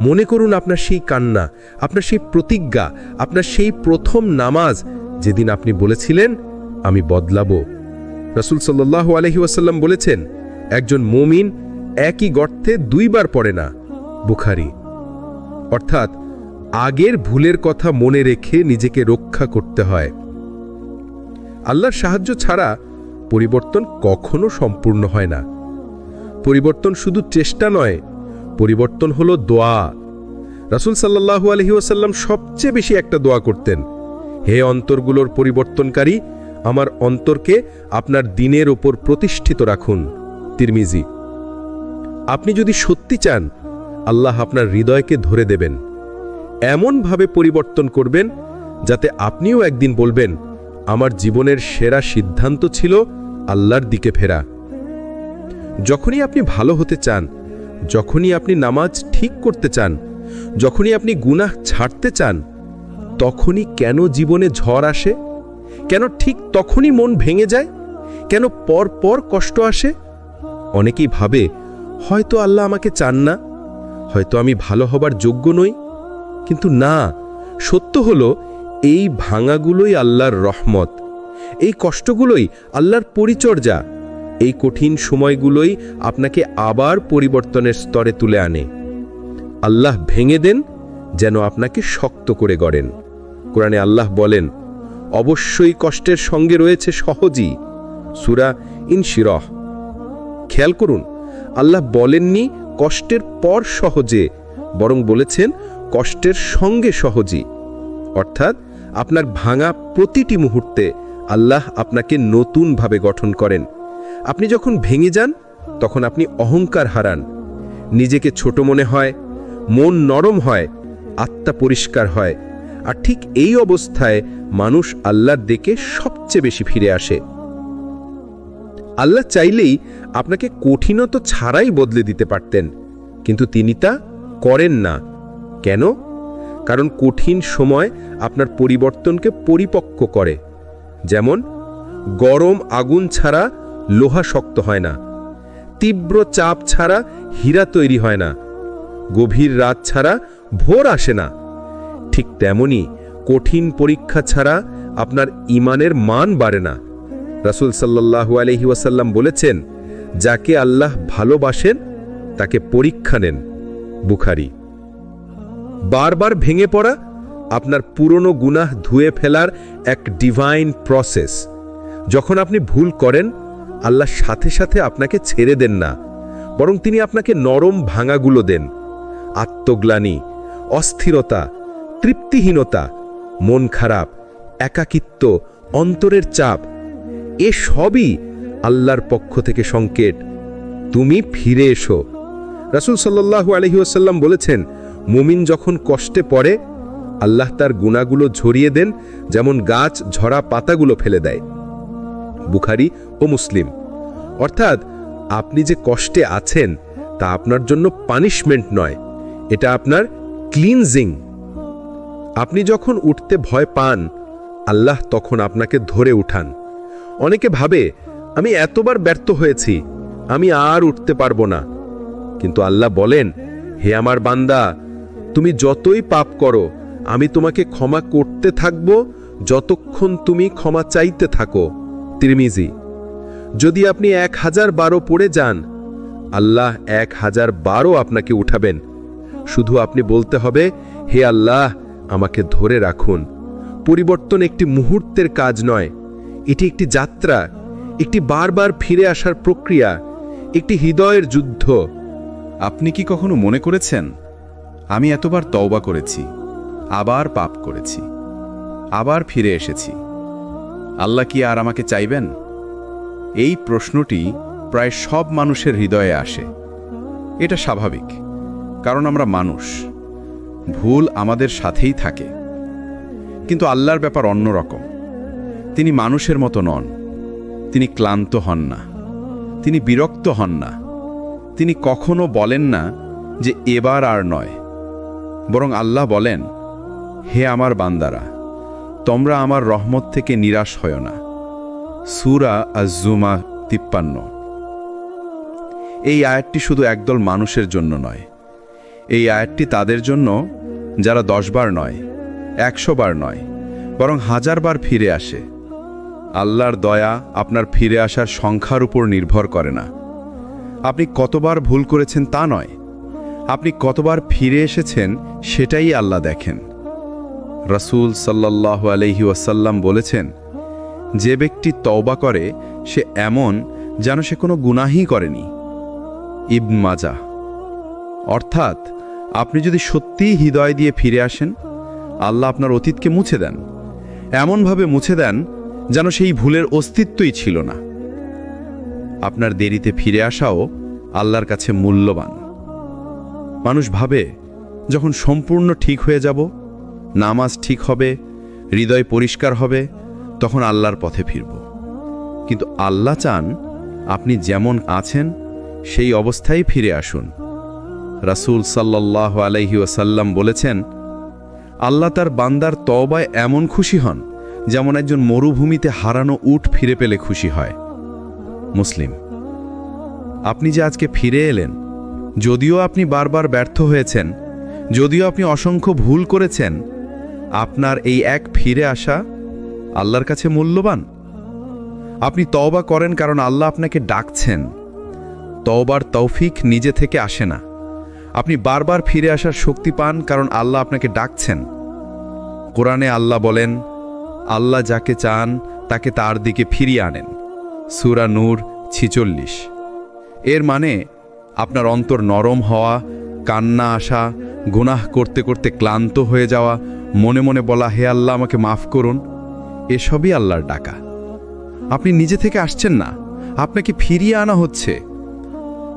মনে করুন আপনার সেই কান্না, আপনার সেই প্রতিজ্ঞা, আপনার সেই প্রথম নামাজ যেদিন আপনি বলেছিলেন, আমি বদলাবো। রাসূল সাল্লাল্লাহু আলাইহি ওয়াসাল্লাম বলেছেন, একজন মুমিন একই গর্তে 2 বার পড়ে না। বুখারী। অর্থাৎ আগের ভুলের কথা মনে রেখে নিজেকে রক্ষা করতে হয়। আল্লাহর সাহায্য ছাড়া পরিবর্তন কখনো সম্পূর্ণ হয় না। পরিবর্তন শুধু চেষ্টা নয়, পরিবর্তন হলো দোয়া। রাসূল সাল্লাল্লাহু আলাইহি ওয়াসাল্লাম সবচেয়ে বেশি একটা দোয়া করতেন, হে অন্তরগুলোর পরিবর্তনকারী, আমার অন্তরকে আপনার দ্বীনের ওপর প্রতিষ্ঠিত রাখুন। তিরমিজি। আপনি যদি সত্যি চান, আল্লাহ আপনার হৃদয়কে ধরে দেবেন, এমনভাবে পরিবর্তন করবেন যাতে আপনিও একদিন বলবেন, আমার জীবনের সেরা সিদ্ধান্ত ছিল আল্লাহর দিকে ফেরা। যখনই আপনি ভালো হতে চান, যখনই আপনি নামাজ ঠিক করতে চান, যখনই আপনি গুনাহ ছাড়তে চান, তখনই কেন জীবনে ঝড় আসে? কেন ঠিক তখনই মন ভেঙে যায়? কেন পর পর কষ্ট আসে? অনেকেই ভাবে, হয়তো আল্লাহ আমাকে চান না, হয়তো আমি ভালো হবার যোগ্য নই। কিন্তু না, সত্য হলো এই ভাঙাগুলোই আল্লাহর রহমত, এই কষ্টগুলোই আল্লাহর পরিচর্যা, এই কঠিন সময়গুলোই আপনাকে আবার পরিবর্তনের স্তরে তুলে আনে। আল্লাহ ভেঙে দেন যেন আপনাকে শক্ত করে গড়েন। কোরআনে আল্লাহ বলেন, অবশ্যই কষ্টের সঙ্গে রয়েছে সহজই। সূরা ইনশিরাহ। খেয়াল করুন, আল্লাহ বলেননি কষ্টের পর সহজে, বরং বলেছেন কষ্টের সঙ্গে সহজই। অর্থাৎ আপনার ভাঙা প্রতিটি মুহূর্তে আল্লাহ আপনাকে নতুনভাবে গঠন করেন। আপনি যখন ভেঙে যান, তখন আপনি অহংকার হারান, নিজেকে ছোট মনে হয়, মন নরম হয়, আত্মা পরিষ্কার হয়। আর ঠিক এই অবস্থায় মানুষ আল্লাহর দিকে সবচেয়ে বেশি ফিরে আসে। আল্লাহ চাইলেই আপনাকে কঠিনতা ছাড়াই বদলে দিতে পারতেন, কিন্তু তিনি তা করেন না। কেন? কারণ কঠিন সময় আপনার পরিবর্তনকে পরিপক্ক করে। যেমন গরম আগুন ছাড়া লোহা শক্ত হয় না, তীব্র চাপ ছাড়া হীরা তৈরি হয় না, গভীর রাত ছাড়া ভোর আসে না। ঠিক তেমনি কঠিন পরীক্ষা ছাড়া আপনার ঈমানের মান বাড়ে না। রাসূল সাল্লাল্লাহু আলাইহি ওয়াসাল্লাম বলেছেন, যাকে আল্লাহ ভালোবাসেন তাকে পরীক্ষা নেন। বুখারী। বারবার ভেঙে পড়া আপনার পুরনো গুনাহ ধুয়ে ফেলার এক ডিভাইন প্রসেস। যখন আপনি ভুল করেন, আল্লাহ সাথে সাথে আপনাকে ছেড়ে দেন না, বরং তিনি আপনাকে নরম ভাঙাগুলো দেন। আত্মগ্লানি, অস্থিরতা, তৃপ্তিহীনতা, মন খারাপ, একাকিত্ব, অন্তরের চাপ, এ সবই আল্লাহর পক্ষ থেকে সংকেত, তুমি ফিরে এসো। রাসূল সাল্লাল্লাহু আলাইহি ওয়াসাল্লাম বলেছেন, মুমিন যখন কষ্টে পড়ে, আল্লাহ তার গুনাহগুলো ঝরিয়ে দেন, যেমন গাছ ঝরা পাতাগুলো ফেলে দেয়। বুখারী ও মুসলিম। অর্থাৎ আপনি যে কষ্টে আছেন তা আপনার জন্য পানিশমেন্ট নয়, এটা আপনার ক্লিনজিং। আপনি যখন উঠতে ভয় পান, আল্লাহ তখন আপনাকে ধরে উঠান। অনেকে ভাবে, আমি এতবার ব্যর্থ হয়েছি, আমি আর উঠতে পারবো না। কিন্তু আল্লাহ বলেন, হে আমার বান্দা, তুমি যতই পাপ করো, আমি তোমাকে ক্ষমা করতে থাকব যতক্ষণ তুমি ক্ষমা চাইতে থাকো। তিরমিজি। যদি আপনি 1000 বারও পড়ে যান, আল্লাহ 1000 বারও আপনাকে উঠাবেন। শুধু আপনি বলতে হবে, হে আল্লাহ, আমাকে ধরে রাখুন। পরিবর্তন একটি মুহূর্তের কাজ নয়, এটি একটি যাত্রা, একটি বারবার ফিরে আসার প্রক্রিয়া, একটি হৃদয়ের যুদ্ধ। আপনি কি কখনো মনে করেছেন, আমি এতবার তওবা করেছি, আবার পাপ করেছি, আবার ফিরে এসেছি, আল্লাহ কি আর আমাকে চাইবেন? এই প্রশ্নটি প্রায় সব মানুষের হৃদয়ে আসে। এটা স্বাভাবিক, কারণ আমরা মানুষ, ভুল আমাদের সাথেই থাকে। কিন্তু আল্লাহর ব্যাপার অন্যরকম। তিনি মানুষের মতো নন। তিনি ক্লান্ত হন না, তিনি বিরক্ত হন না, তিনি কখনো বলেন না যে এবার আর নয়। বরং আল্লাহ বলেন, হে আমার বান্দারা, তোমরা আমার রহমত থেকে নিরাশ হয় না। সূরা আজ-জুমার 53। এই আয়াতটি শুধু একদল মানুষের জন্য নয়, এই আয়াতটি তাদের জন্য যারা 10 বার নয়, 100 বার নয়, বরং 1000 বার ফিরে আসে। আল্লাহর দয়া আপনার ফিরে আসার সংখ্যার উপর নির্ভর করে না। আপনি কতবার ভুল করেছেন তা নয়, আপনি কতবার ফিরে এসেছেন সেটাই আল্লাহ দেখেন। রাসূল সাল্লাল্লাহু আলাইহি ওয়াসাল্লাম বলেছেন, যে ব্যক্তি তওবা করে সে এমন যেন সে কোনো গুনাহই করেনি। ইবন মাজাহ। অর্থাৎ আপনি যদি সত্যিই হৃদয় দিয়ে ফিরে আসেন, আল্লাহ আপনার অতীতকে মুছে দেন, এমনভাবে মুছে দেন যেন সেই ভুলের অস্তিত্বই ছিল না। আপনার দেরিতে ফিরে আসাও আল্লাহর কাছে মূল্যবান। মানুষ ভাবে, যখন সম্পূর্ণ ঠিক হয়ে যাব, নামাজ ঠিক হবে, হৃদয় পরিষ্কার হবে, তখন আল্লাহর পথে ফিরব। কিন্তু আল্লাহ চান আপনি যেমন আছেন সেই অবস্থায় ফিরে আসুন। রাসূল সাল্লাল্লাহু আলাইহি ওয়াসাল্লাম বলেছেন, আল্লাহ তার বান্দার তওবায় এমন খুশি হন যেমন একজন মরুভূমিতে হারানো উট ফিরে পেলে খুশি হয়। মুসলিম। আপনি যে আজকে ফিরে এলেন, যদিও আপনি বারবার ব্যর্থ হয়েছেন, যদিও আপনি অসংখ্য ভুল করেছেন, আপনার এই এক ফিরে আসা আল্লাহর কাছে মূল্যবান। আপনি তওবা করেন কারণ আল্লাহ আপনাকে ডাকছেন। তওবার তৌফিক নিজে থেকে আসে না। আপনি বারবার ফিরে আসার শক্তি পান কারণ আল্লাহ আপনাকে ডাকছেন। কোরআনে আল্লাহ বলেন, আল্লাহ যাকে চান তাকে তার দিকে ফিরিয়ে আনেন। সূরা নূর 46। এর মানে আপনার অন্তর নরম হওয়া, কান্না আসা, গুনাহ করতে করতে ক্লান্ত হয়ে যাওয়া, মনে মনে বলা, হে আল্লাহ আমাকে মাফ করুন, এসবই আল্লাহর ডাকা। আপনি নিজে থেকে আসছেন না, আপনাকে ফিরিয়ে আনা হচ্ছে।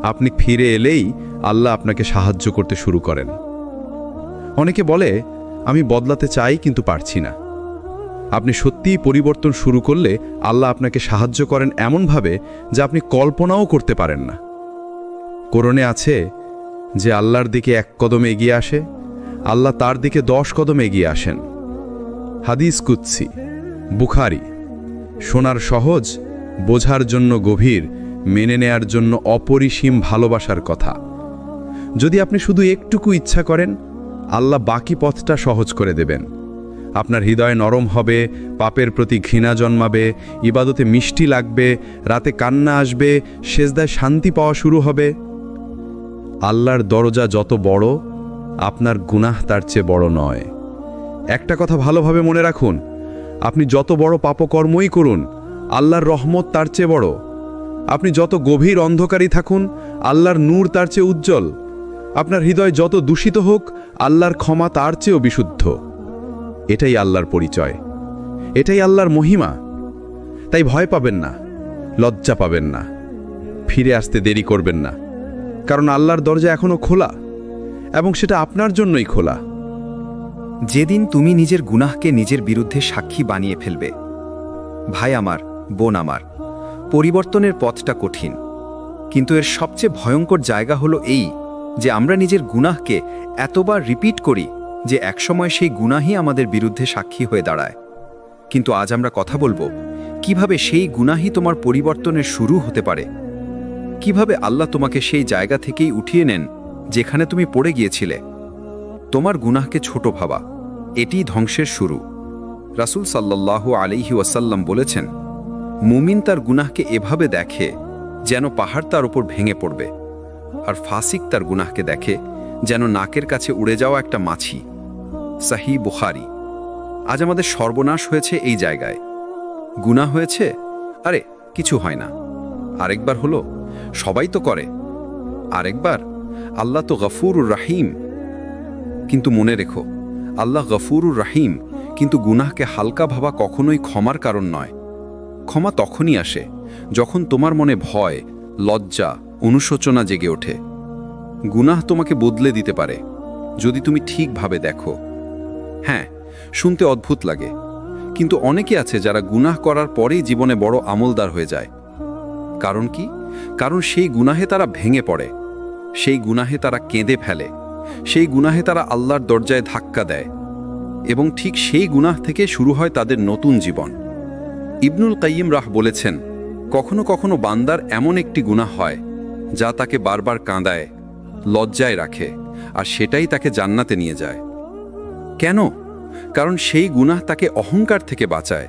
আপনি ফিরে এলেই আল্লাহ আপনাকে সাহায্য করতে শুরু করেন। অনেকে বলে, আমি বদলাতে চাই কিন্তু পারছি না। আপনি সত্যিই পরিবর্তন শুরু করলে আল্লাহ আপনাকে সাহায্য করেন এমনভাবে যা আপনি কল্পনাও করতে পারেন না। কোরআনে আছে যে আল্লাহর দিকে এক কদম এগিয়ে আসে আল্লাহ তার দিকে 10 কদম এগিয়ে আসেন। হাদিস কুদসি, বুখারী। শোনার সহজ, বোঝার জন্য গভীর, মেনে নেয়ার জন্য অপরিসীম ভালোবাসার কথা। যদি আপনি শুধু একটুকু ইচ্ছা করেন, আল্লাহ বাকি পথটা সহজ করে দেবেন। আপনার হৃদয় নরম হবে, পাপের প্রতি ঘৃণা জন্মাবে, ইবাদতে মিষ্টি লাগবে, রাতে কান্না আসবে, সেজদায় শান্তি পাওয়া শুরু হবে। আল্লাহর দরজা যত বড়, আপনার গুনাহ তার চেয়ে বড় নয়। একটা কথা ভালোভাবে মনে রাখুন, আপনি যত বড় পাপকর্মই করুন, আল্লাহর রহমত তার চেয়ে বড়। আপনি যত গভীর অন্ধকারই থাকুন, আল্লাহর নূর তার চেয়ে উজ্জ্বল। আপনার হৃদয় যত দূষিত হোক, আল্লাহর ক্ষমা তার চেয়েও বিশুদ্ধ। এটাই আল্লাহর পরিচয়, এটাই আল্লাহর মহিমা। তাই ভয় পাবেন না, লজ্জা পাবেন না, ফিরে আসতে দেরি করবেন না, কারণ আল্লাহর দরজা এখনো খোলা, এবং সেটা আপনার জন্যই খোলা। যেদিন তুমি নিজের গুনাহকে নিজের বিরুদ্ধে সাক্ষী বানিয়ে ফেলবে, ভাই আমার, বোন আমার, পরিবর্তনের পথটা কঠিন, কিন্তু এর সবচেয়ে ভয়ঙ্কর জায়গা হলো এই যে আমরা নিজের গুনাহকে এতবার রিপিট করি যে একসময় সেই গুনাহই আমাদের বিরুদ্ধে সাক্ষী হয়ে দাঁড়ায়। কিন্তু আজ আমরা কথা বলবো কিভাবে সেই গুনাহই তোমার পরিবর্তনের শুরু হতে পারে, কিভাবে আল্লাহ তোমাকে সেই জায়গা থেকেই উঠিয়ে নেন যেখানে তুমি পড়ে গিয়েছিলে। তোমার গুনাহকে ছোট ভাবা, এটিই ধ্বংসের শুরু। রাসূল সাল্লাল্লাহু আলাইহি ওয়াসাল্লাম বলেছেন, মুমিন তার গুনাহকে এভাবে দেখে যেন পাহাড় তার উপর ভেঙে পড়বে, আর ফাসিক তার গুনাহকে দেখে যেন নাকের কাছে উড়ে যাওয়া একটা মাছি। সহিহ বুখারী। আজ আমাদের সর্বনাশ হয়েছে এই জায়গায়। গুনাহ হয়েছে, আরে কিছু হয় না। আরেকবার হলো, সবাই তো করে। আরেকবার, আল্লাহ তো গফুরুর রাহিম। কিন্তু মনে রেখো, আল্লাহ গফুরুর রাহিম, কিন্তু গুনাহকে হালকা ভাবা কখনোই ক্ষমার কারণ নয়। ক্ষমা তখনই আসে যখন তোমার মনে ভয়, লজ্জা, অনুশোচনা জেগে ওঠে। গুনাহ তোমাকে বদলে দিতে পারে যদি তুমি ঠিকভাবে দেখো। হ্যাঁ, শুনতে অদ্ভুত লাগে, কিন্তু অনেকে আছে যারা গুনাহ করার পরেই জীবনে বড় আমলদার হয়ে যায়। কারণ কি? কারণ সেই গুনাহে তারা ভেঙে পড়ে, সেই গুনাহে তারা কেঁদে ফেলে, সেই গুনাহে তারা আল্লাহর দরজায় ধাক্কা দেয়, এবং ঠিক সেই গুনাহ থেকে শুরু হয় তাদের নতুন জীবন। ইবনুল কাইয়িম রাহ বলেছেন, কখনো কখনো বান্দার এমন একটি গুনাহ হয় যা তাকে বারবার কাঁদায়, লজ্জায় রাখে, আর সেটাই তাকে জান্নাতে নিয়ে যায়। কেন? কারণ সেই গুনাহ তাকে অহংকার থেকে বাঁচায়,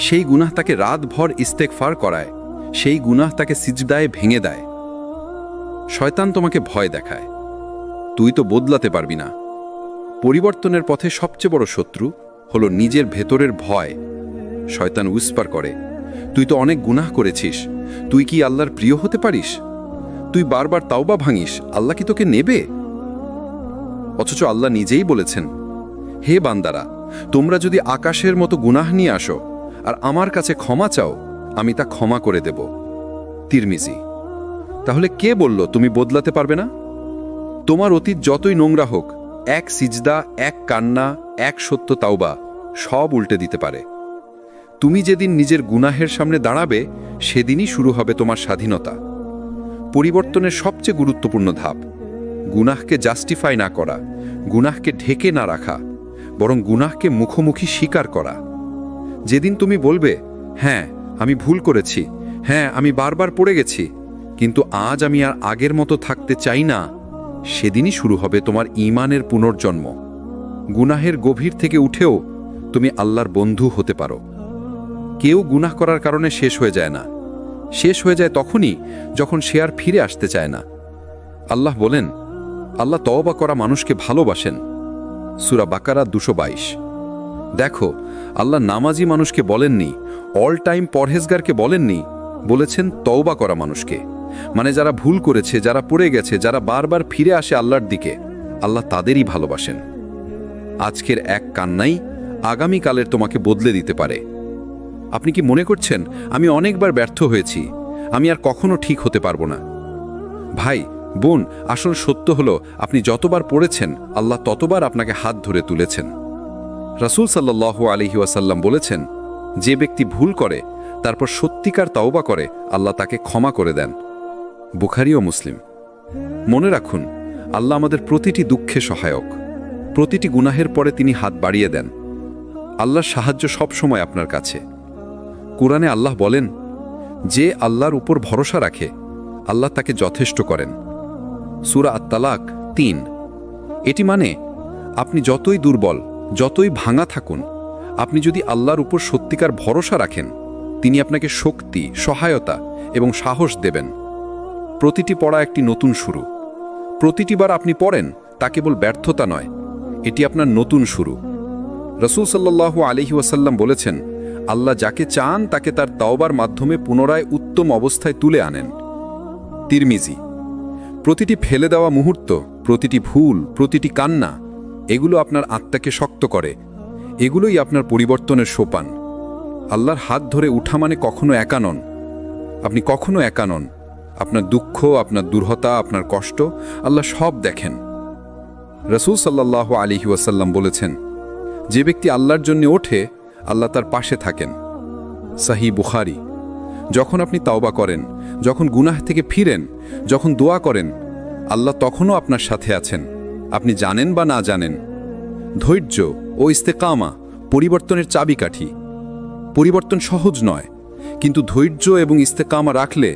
সেই গুনাহ তাকে রাতভর ইস্তেগফার করায়, সেই গুনাহ তাকে সিজদায় ভেঙে দেয়। শয়তান তোমাকে ভয় দেখায়, তুই তো বদলাতে পারবি না। পরিবর্তনের পথে সবচেয়ে বড় শত্রু হলো নিজের ভেতরের ভয়। শয়তান উইসপার করে, তুই তো অনেক গুনাহ করেছিস, তুই কি আল্লাহর প্রিয় হতে পারিস? তুই বারবার তাওবা ভাঙিস, আল্লাহ কি তোকে নেবে? অথচ আল্লাহ নিজেই বলেছেন, হে বান্দারা, তোমরা যদি আকাশের মতো গুনাহ নিয়ে আসো আর আমার কাছে ক্ষমা চাও, আমি তা ক্ষমা করে দেব। তিরমিজি। তাহলে কে বলল তুমি বদলাতে পারবে না? তোমার অতীত যতই নোংরা হোক, এক সিজদা, এক কান্না, এক সত্য তাওবা সব উল্টে দিতে পারে। তুমি যেদিন নিজের গুনাহের সামনে দাঁড়াবে, সেদিনই শুরু হবে তোমার স্বাধীনতা। পরিবর্তনের সবচেয়ে গুরুত্বপূর্ণ ধাপ, গুনাহকে জাস্টিফাই না করা, গুনাহকে ঢেকে না রাখা, বরং গুনাহকে মুখোমুখি স্বীকার করা। যেদিন তুমি বলবে, হ্যাঁ আমি ভুল করেছি, হ্যাঁ আমি বারবার পড়ে গেছি, কিন্তু আজ আমি আর আগের মতো থাকতে চাই না, সেদিনই শুরু হবে তোমার ঈমানের পুনর্জন্ম। গুনাহের গভীর থেকে উঠেও তুমি আল্লাহর বন্ধু হতে পারো। কেউ গুনাহ করার কারণে শেষ হয়ে যায় না, শেষ হয়ে যায় তখনই যখন সে আর ফিরে আসতে চায় না। আল্লাহ বলেন, আল্লাহ তওবা করা মানুষকে ভালোবাসেন। সূরা বাকারা 222। দেখো, আল্লাহ নামাজি মানুষকে বলেননি, অল টাইম পরহেজগারকে বলেননি, বলেছেন তওবা করা মানুষকে। মানে যারা ভুল করেছে, যারা পড়ে গেছে, যারা বারবার ফিরে আসে আল্লাহর দিকে, আল্লাহ তাদেরই ভালোবাসেন। আজকের এক কান্নাই আগামীকালের তোমাকে বদলে দিতে পারে। আপনি কি মনে করছেন আমি অনেকবার ব্যর্থ হয়েছি, আমি আর কখনো ঠিক হতে পারবো না? ভাই, বোন, আসল সত্য হলো আপনি যতবার পড়েছেন, আল্লাহ ততবার আপনাকে হাত ধরে তুলেছেন। রাসূল সাল্লাল্লাহু আলাইহি ওয়াসাল্লাম বলেছেন, যে ব্যক্তি ভুল করে তারপর সত্যিকার তাওবা করে, আল্লাহ তাকে ক্ষমা করে দেন। বুখারী ও মুসলিম। মনে রাখুন, আল্লাহ আমাদের প্রতিটি দুঃখে সহায়ক, প্রতিটি গুনাহের পরে তিনি হাত বাড়িয়ে দেন। আল্লাহর সাহায্য সব সময় আপনার কাছে। কোরআনে আল্লাহ বলেন, যে আল্লাহর উপর ভরসা রাখে আল্লাহ তাকে যথেষ্ট করেন। সূরা আত-তালাক ৩। এটি মানে আপনি যতই দুর্বল, যতই ভাঙা থাকুন, আপনি যদি আল্লাহর উপর সত্যিকার ভরসা রাখেন, তিনি আপনাকে শক্তি, সহায়তা এবং সাহস দেবেন। প্রতিটি পড়া একটি নতুন শুরু। প্রতিটিবার আপনি পড়েন তা কেবল ব্যর্থতা নয়, এটি আপনার নতুন শুরু। রাসূল সাল্লাল্লাহু আলাইহি ওয়াসাল্লাম বলেছেন, আল্লাহ যাকে চান তাকে তার তাওবার মাধ্যমে পুনরায় উত্তম অবস্থায় তুলে আনেন। তিরমিজি। প্রতিটি ফেলে দেওয়া মুহূর্ত, প্রতিটি ভুল, প্রতিটি কান্না, এগুলো আপনার আত্মাকে শক্ত করে। এগুলোই আপনার পরিবর্তনের সোপান। আল্লাহর হাত ধরে উঠা মানে কখনো একা নন। আপনি কখনো একা নন। আপনার দুঃখ, আপনার দুর্হতা, আপনার কষ্ট আল্লাহ সব দেখেন। রাসূল সাল্লাল্লাহু আলাইহি ওয়াসাল্লাম বলেছেন, যে ব্যক্তি আল্লাহর জন্য ওঠে আল্লাহ তার পাশে থাকেন। সহিহ বুখারী। যখন আপনি তাওবা করেন, যখন গুনাহ থেকে ফিরেন, যখন দোয়া করেন, আল্লাহ তখনও আপনার সাথে আছেন, আপনি জানেন বা না জানেন। ধৈর্য ও ইস্তেকামা পরিবর্তনের চাবিকাঠি। পরিবর্তন সহজ নয়, কিন্তু ধৈর্য এবং ইস্তেকামা রাখলে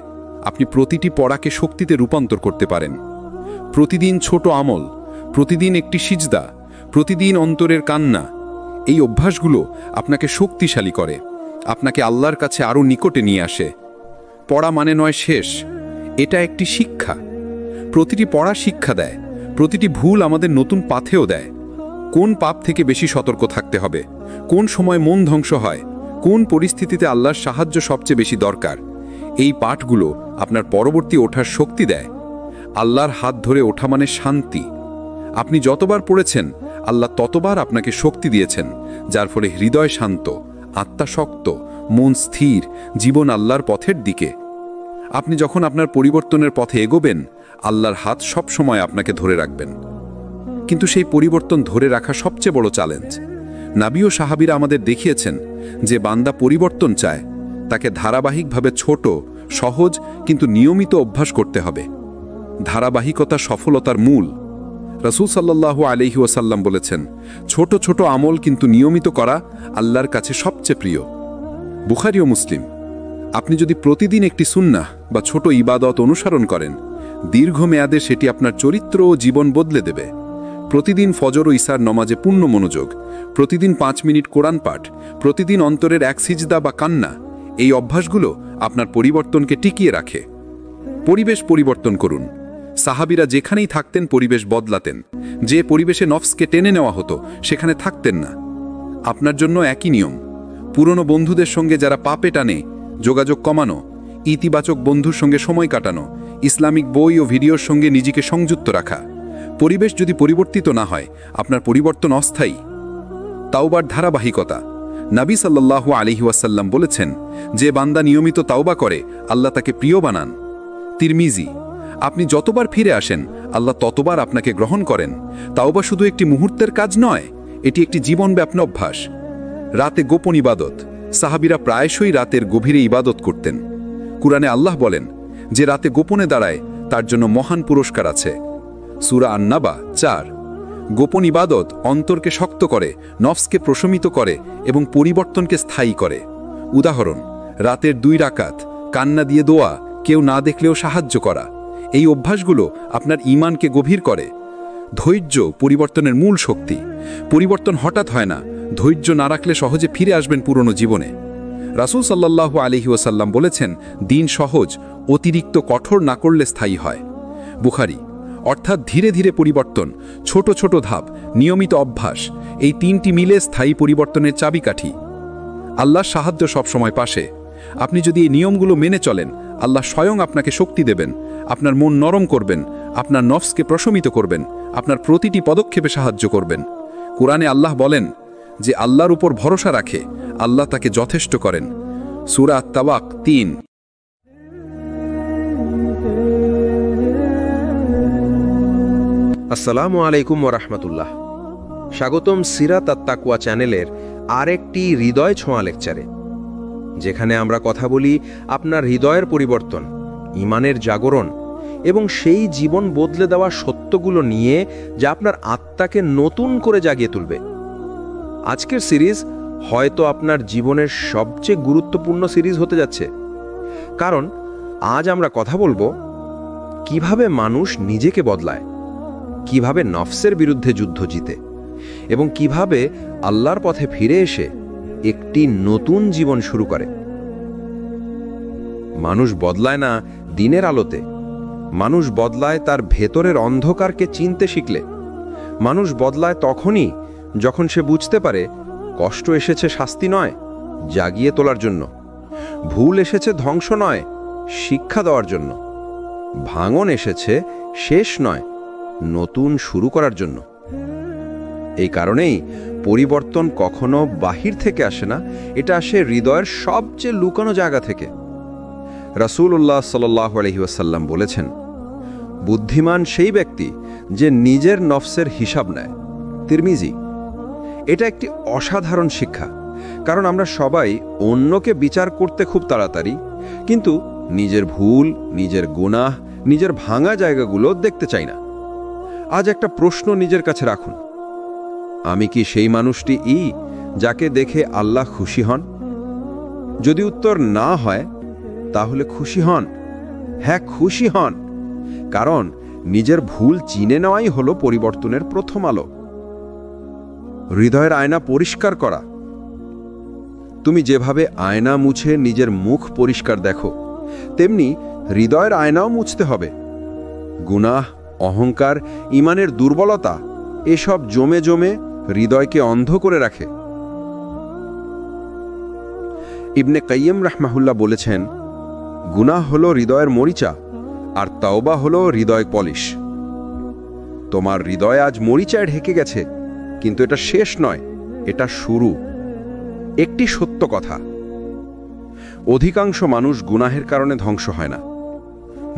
আপনি প্রতিটি পড়াকে শক্তিতে রূপান্তর করতে পারেন। প্রতিদিন ছোট আমল, প্রতিদিন একটি সিজদা, প্রতিদিন অন্তরের কান্না, এই অভ্যাসগুলো আপনাকে শক্তিশালী করে, আপনাকে আল্লাহর কাছে আরও নিকটে নিয়ে আসে। পড়া মানে নয় শেষ, এটা একটি শিক্ষা। প্রতিটি পড়া শিক্ষা দেয়, প্রতিটি ভুল আমাদের নতুন পাথেও দেয়। কোন পাপ থেকে বেশি সতর্ক থাকতে হবে, কোন সময় মন ধ্বংস হয়, কোন পরিস্থিতিতে আল্লাহর সাহায্য সবচেয়ে বেশি দরকার, এই পাঠগুলো আপনার পরবর্তী ওঠার শক্তি দেয়। আল্লাহর হাত ধরে ওঠা মানে শান্তি। আপনি যতবার পড়েছেন আল্লাহ ততবার আপনাকে শক্তি দিয়েছেন, যার ফলে হৃদয় শান্ত, আত্মা শক্ত, মন স্থির, জীবন আল্লাহর পথের দিকে। আপনি যখন আপনার পরিবর্তনের পথে এগোবেন, আল্লাহর হাত সব সময় আপনাকে ধরে রাখবেন। কিন্তু সেই পরিবর্তন ধরে রাখা সবচেয়ে বড় চ্যালেঞ্জ। নবী ও সাহাবীরা আমাদের দেখিয়েছেন, যে বান্দা পরিবর্তন চায় তাকে ধারাবাহিকভাবে ছোট, সহজ কিন্তু নিয়মিত অভ্যাস করতে হবে। ধারাবাহিকতা সফলতার মূল। রাসূল সাল্লাল্লাহু আলাইহি ওয়াসাল্লাম বলেছেন, ছোট ছোট আমল কিন্তু নিয়মিত করা আল্লাহর কাছে সবচেয়ে প্রিয়। বুখারী ও মুসলিম। আপনি যদি প্রতিদিন একটি সুন্নাহ বা ছোট ইবাদত অনুসরণ করেন, দীর্ঘমেয়াদে সেটি আপনার চরিত্র ও জীবন বদলে দেবে। প্রতিদিন ফজর ও ইশার নমাজে পূর্ণ মনোযোগ, প্রতিদিন 5 মিনিট কোরআন পাঠ, প্রতিদিন অন্তরের এক সিজদা বা কান্না, এই অভ্যাসগুলো আপনার পরিবর্তনকে টিকিয়ে রাখে। পরিবেশ পরিবর্তন করুন। সাহাবীরা যেখানেই থাকতেন পরিবেশ বদলাতেন। যে পরিবেশে নফসকে টেনে নেওয়া হতো সেখানে থাকতেন না। আপনার জন্য একই নিয়ম। পুরনো বন্ধুদের সঙ্গে যারা পাপে টানে যোগাযোগ কমানো, ইতিবাচক বন্ধুর সঙ্গে সময় কাটানো, ইসলামিক বই ও ভিডিওর সঙ্গে নিজেকে সংযুক্ত রাখা। পরিবেশ যদি পরিবর্তিত না হয় আপনার পরিবর্তন অস্থায়ী। তাওবার ধারাবাহিকতা। নবী সাল্লাল্লাহু আলাইহি ওয়াসাল্লাম বলেছেন, যে বান্দা নিয়মিত তাওবা করে আল্লাহ তাকে প্রিয় বানান। তিরমিজি। আপনি যতবার ফিরে আসেন আল্লাহ ততবার আপনাকে গ্রহণ করেন। তাওবা শুধু একটি মুহূর্তের কাজ নয়, এটি একটি জীবনব্যাপী অভ্যাস। রাতে গোপন ইবাদত। সাহাবীরা প্রায়শই রাতের গভীরে ইবাদত করতেন। কুরআনে আল্লাহ বলেন, যে রাতে গোপনে দাঁড়ায় তার জন্য মহান পুরস্কার আছে। সূরা আন-নাবা 4। গোপন ইবাদত অন্তরকে শক্ত করে, নফসকে প্রশমিত করে এবং পরিবর্তনকে স্থায়ী করে। উদাহরণ, রাতের 2 রাকাত কান্না দিয়ে দোয়া, কেউ না দেখলেও সাহায্য করা। এই অভ্যাসগুলো আপনার ঈমানকে গভীর করে। ধৈর্য পরিবর্তনের মূল শক্তি। পরিবর্তন হঠাৎ হয় না, ধৈর্য না রাখলে সহজে ফিরে আসবেন পুরনো জীবনে। রাসূল সাল্লাল্লাহু আলাইহি ওয়াসাল্লাম বলেছেন, দিন সহজ, অতিরিক্ত কঠোর না করলে স্থায়ী হয়। বুখারী। অর্থাৎ ধীরে ধীরে পরিবর্তন, ছোট ছোট ধাপ, নিয়মিত অভ্যাস, এই 3টি মিলে স্থায়ী পরিবর্তনের চাবিকাঠি। আল্লাহর সাহায্য সবসময় পাশে। আপনি যদি এই নিয়মগুলো মেনে চলেন, আল্লাহ স্বয়ং আপনাকে শক্তি দেবেন, আপনার মন নরম করবেন, আপনার নফসকে প্রশমিত করবেন, আপনার প্রতিটি পদক্ষেপে সাহায্য করবেন। কুরআনে আল্লাহ বলেন, যে আল্লাহর উপর ভরসা রাখে আল্লাহ তাকে যথেষ্ট করেন। সূরা আত-তাওয়াক 3। আসসালামু আলাইকুম ওয়া রাহমাতুল্লাহ। স্বাগতম সিরাত আত-তাকওয়া চ্যানেলের আরেকটি হৃদয় ছোঁয়া লেকচারে, যেখানে আমরা কথা বলি আপনার হৃদয়ের পরিবর্তন, ঈমানের জাগরণ এবং সেই জীবন বদলে দেওয়া সত্যগুলো নিয়ে যা আপনার আত্মাকে নতুন করে জাগিয়ে তুলবে। আজকের সিরিজ হয়তো আপনার জীবনের সবচেয়ে গুরুত্বপূর্ণ সিরিজ হতে যাচ্ছে, কারণ আজ আমরা কথা বলবো কিভাবে মানুষ নিজেকে বদলায়, কিভাবে নফসের বিরুদ্ধে যুদ্ধ জিতে এবং কিভাবে আল্লাহর পথে ফিরে এসে একটি নতুন জীবন শুরু করে। মানুষ বদলায় না দিনের আলোতে, মানুষ বদলায় তার ভেতরের অন্ধকারকে চিনতে শিখলে। মানুষ বদলায় তখনই যখন সে বুঝতে পারে কষ্ট এসেছে শাস্তি নয়, জাগিয়ে তোলার জন্য। ভুল এসেছে ধ্বংস নয়, শিক্ষা দেওয়ার জন্য। ভাঙন এসেছে শেষ নয়, নতুন শুরু করার জন্য। এই কারণেই পরিবর্তন কখনো বাহির থেকে আসে না, এটা আসে হৃদয়ের সবচেয়ে লুকানো জায়গা থেকে। রাসূলুল্লাহ সাল্লাল্লাহু আলাইহি ওয়াসাল্লাম বলেছেন, বুদ্ধিমান সেই ব্যক্তি যে নিজের নফসের হিসাব নেয়। তিরমিজি। এটা একটি অসাধারণ শিক্ষা, কারণ আমরা সবাই অন্যকে বিচার করতে খুব তাড়াতাড়ি, কিন্তু নিজের ভুল, নিজের গুনাহ, নিজের ভাঙা জায়গাগুলো দেখতে চাই না। আজ একটা প্রশ্ন নিজের কাছে রাখুন, আমি কি সেই মানুষটি যাকে দেখে আল্লাহ খুশি হন? যদি উত্তর না হয়, তাহলে খুশি হন। হ্যাঁ, খুশি হন, কারণ নিজের ভুল চিনে নেওয়াই হলো পরিবর্তনের প্রথম আলো। হৃদয়ের আয়না পরিষ্কার করা। তুমি যেভাবে আয়না মুছে নিজের মুখ পরিষ্কার দেখো, তেমনি হৃদয়ের আয়নাও মুছতে হবে। গুনাহ, অহংকার, ঈমানের দুর্বলতা এসব জমে জমে হৃদয়কে অন্ধ করে রাখে। ইবনে কাইয়্যিম রাহমাহুল্লাহ বলেছেন, গুনাহ হলো হৃদয়ের মরিচা, আর তাওবা হলো হৃদয় পলিশ। তোমার হৃদয় আজ মরিচায় ঢেকে গেছে, কিন্তু এটা শেষ নয়, এটা শুরু। একটি সত্য কথা, অধিকাংশ মানুষ গুনাহের কারণে ধ্বংস হয় না,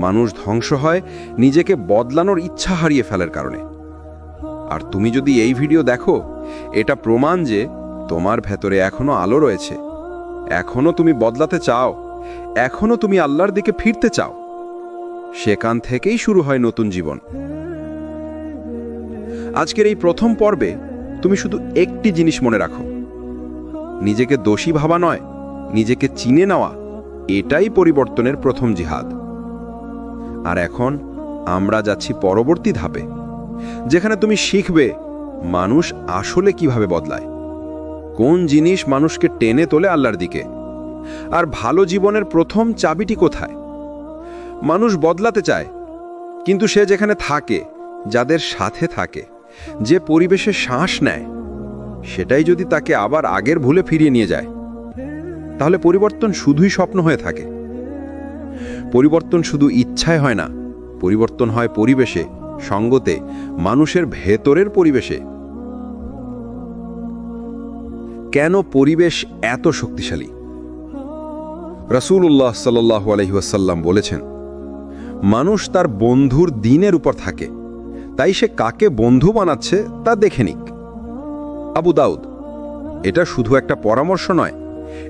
মানুষ ধ্বংস হয় নিজেকে বদলানোর ইচ্ছা হারিয়ে ফেলার কারণে। আর তুমি যদি এই ভিডিও দেখো, এটা প্রমাণ যে তোমার ভেতরে এখনো আলো রয়েছে, এখনো তুমি বদলাতে চাও, এখনো তুমি আল্লাহর দিকে ফিরতে চাও। সেখান থেকেই শুরু হয় নতুন জীবন। আজকের এই প্রথম পর্বে তুমি শুধু একটি জিনিস মনে রাখো, নিজেকে দোষী ভাবা নয়, নিজেকে চিনে নেওয়া, এটাই পরিবর্তনের প্রথম জিহাদ। আর এখন আমরা যাচ্ছি পরবর্তী ধাপে, যেখানে তুমি শিখবে মানুষ আসলে কিভাবে বদলায়, কোন জিনিস মানুষকে টেনে তোলে আল্লাহর দিকে, আর ভালো জীবনের প্রথম চাবিটি কোথায়। মানুষ বদলাতে চায়, কিন্তু সে যেখানে থাকে, যাদের সাথে থাকে, যে পরিবেশে শ্বাস নেয়, সেটাই যদি তাকে আবার আগের ভুলে ফিরিয়ে নিয়ে যায়, তাহলে পরিবর্তন শুধুই স্বপ্ন হয়ে থাকে। পরিবর্তন শুধু ইচ্ছায় হয় না, পরিবর্তন হয় পরিবেশে, সঙ্গতে, মানুষের ভেতরের পরিবেশে। কেন পরিবেশ এত শক্তিশালী? রাসূলুল্লাহ সাল্লাল্লাহু আলাইহি ওয়াসাল্লাম বলেছেন, মানুষ তার বন্ধুর দিনের উপর থাকে, তাই সে কাকে বন্ধু বানাচ্ছে তা দেখে নিক। আবু দাউদ। এটা শুধু একটা পরামর্শ নয়,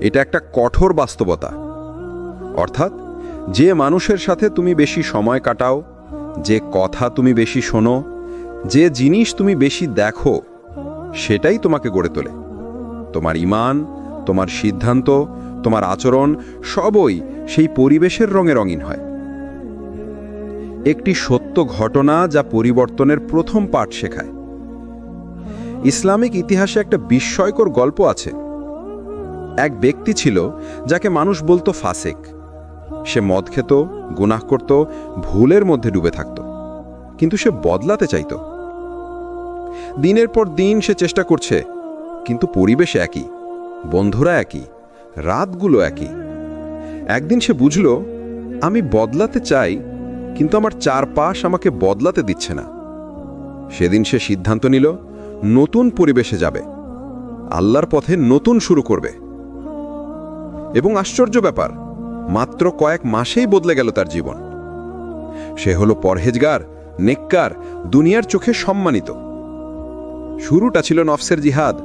এটা একটা কঠোর বাস্তবতা। অর্থাৎ যে মানুষের সাথে তুমি বেশি সময় কাটাও, যে কথা তুমি বেশি শোনো, যে জিনিস তুমি বেশি দেখো, সেটাই তোমাকে গড়ে তোলে। তোমার ঈমান, তোমার সিদ্ধান্ত, তোমার আচরণ সবই সেই পরিবেশের রঙে রঙিন হয়। একটি সত্য ঘটনা যা পরিবর্তনের প্রথম পাঠ শেখায়। ইসলামিক ইতিহাসে একটা বিস্ময়কর গল্প আছে। এক ব্যক্তি ছিল যাকে মানুষ বলতো ফাসেক। সে মদ খেত, গুনাহ করত, ভুলের মধ্যে ডুবে থাকত, কিন্তু সে বদলাতে চাইত। দিনের পর দিন সে চেষ্টা করছে, কিন্তু পরিবেশ একই, বন্ধুরা একই, রাতগুলো একই। একদিন সে বুঝল, আমি বদলাতে চাই, কিন্তু আমার চারপাশ আমাকে বদলাতে দিচ্ছে না। সেদিন সে সিদ্ধান্ত নিল, নতুন পরিবেশে যাবে, আল্লাহর পথে নতুন শুরু করবে। এবং আশ্চর্য ব্যাপার, মাত্র কয়েক মাসেই বদলে গেল তার জীবন। সে হলো পরহেজগার, নেককার, দুনিয়ার চোখে সম্মানিত। শুরুটা ছিল নফসের জিহাদ,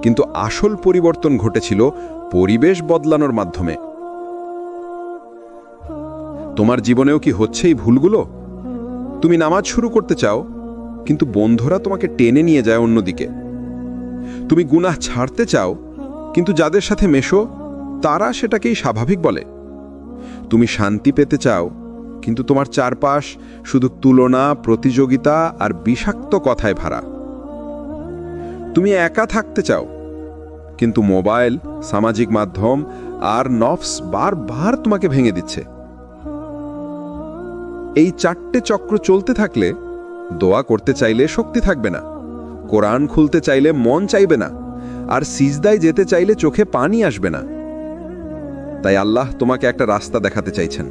কিন্তু আসল পরিবর্তন ঘটেছিল পরিবেশ বদলানোর মাধ্যমে। তোমার জীবনেও কি হচ্ছে এই ভুলগুলো? তুমি নামাজ শুরু করতে চাও, কিন্তু বন্ধুরা তোমাকে টেনে নিয়ে যায় অন্যদিকে। তুমি গুনাহ ছাড়তে চাও, কিন্তু যাদের সাথে মেশো তারা সেটাকেই স্বাভাবিক বলে। তুমি শান্তি পেতে চাও, কিন্তু তোমার চারপাশ শুধু তুলনা, প্রতিযোগিতা আর বিষাক্ত কথায় ভরা। তুমি একা থাকতে চাও, কিন্তু মোবাইল, সামাজিক মাধ্যম আর নফস বারবার তোমাকে ভেঙে দিচ্ছে। এই 4টে চক্র চলতে থাকলে দোয়া করতে চাইলে শক্তি থাকবে না, কোরআন খুলতে চাইলে মন চাইবে না, আর সিজদায় যেতে চাইলে চোখে পানি আসবে না। তাই আল্লাহ তোমাকে একটা রাস্তা দেখাতে চাইছেন।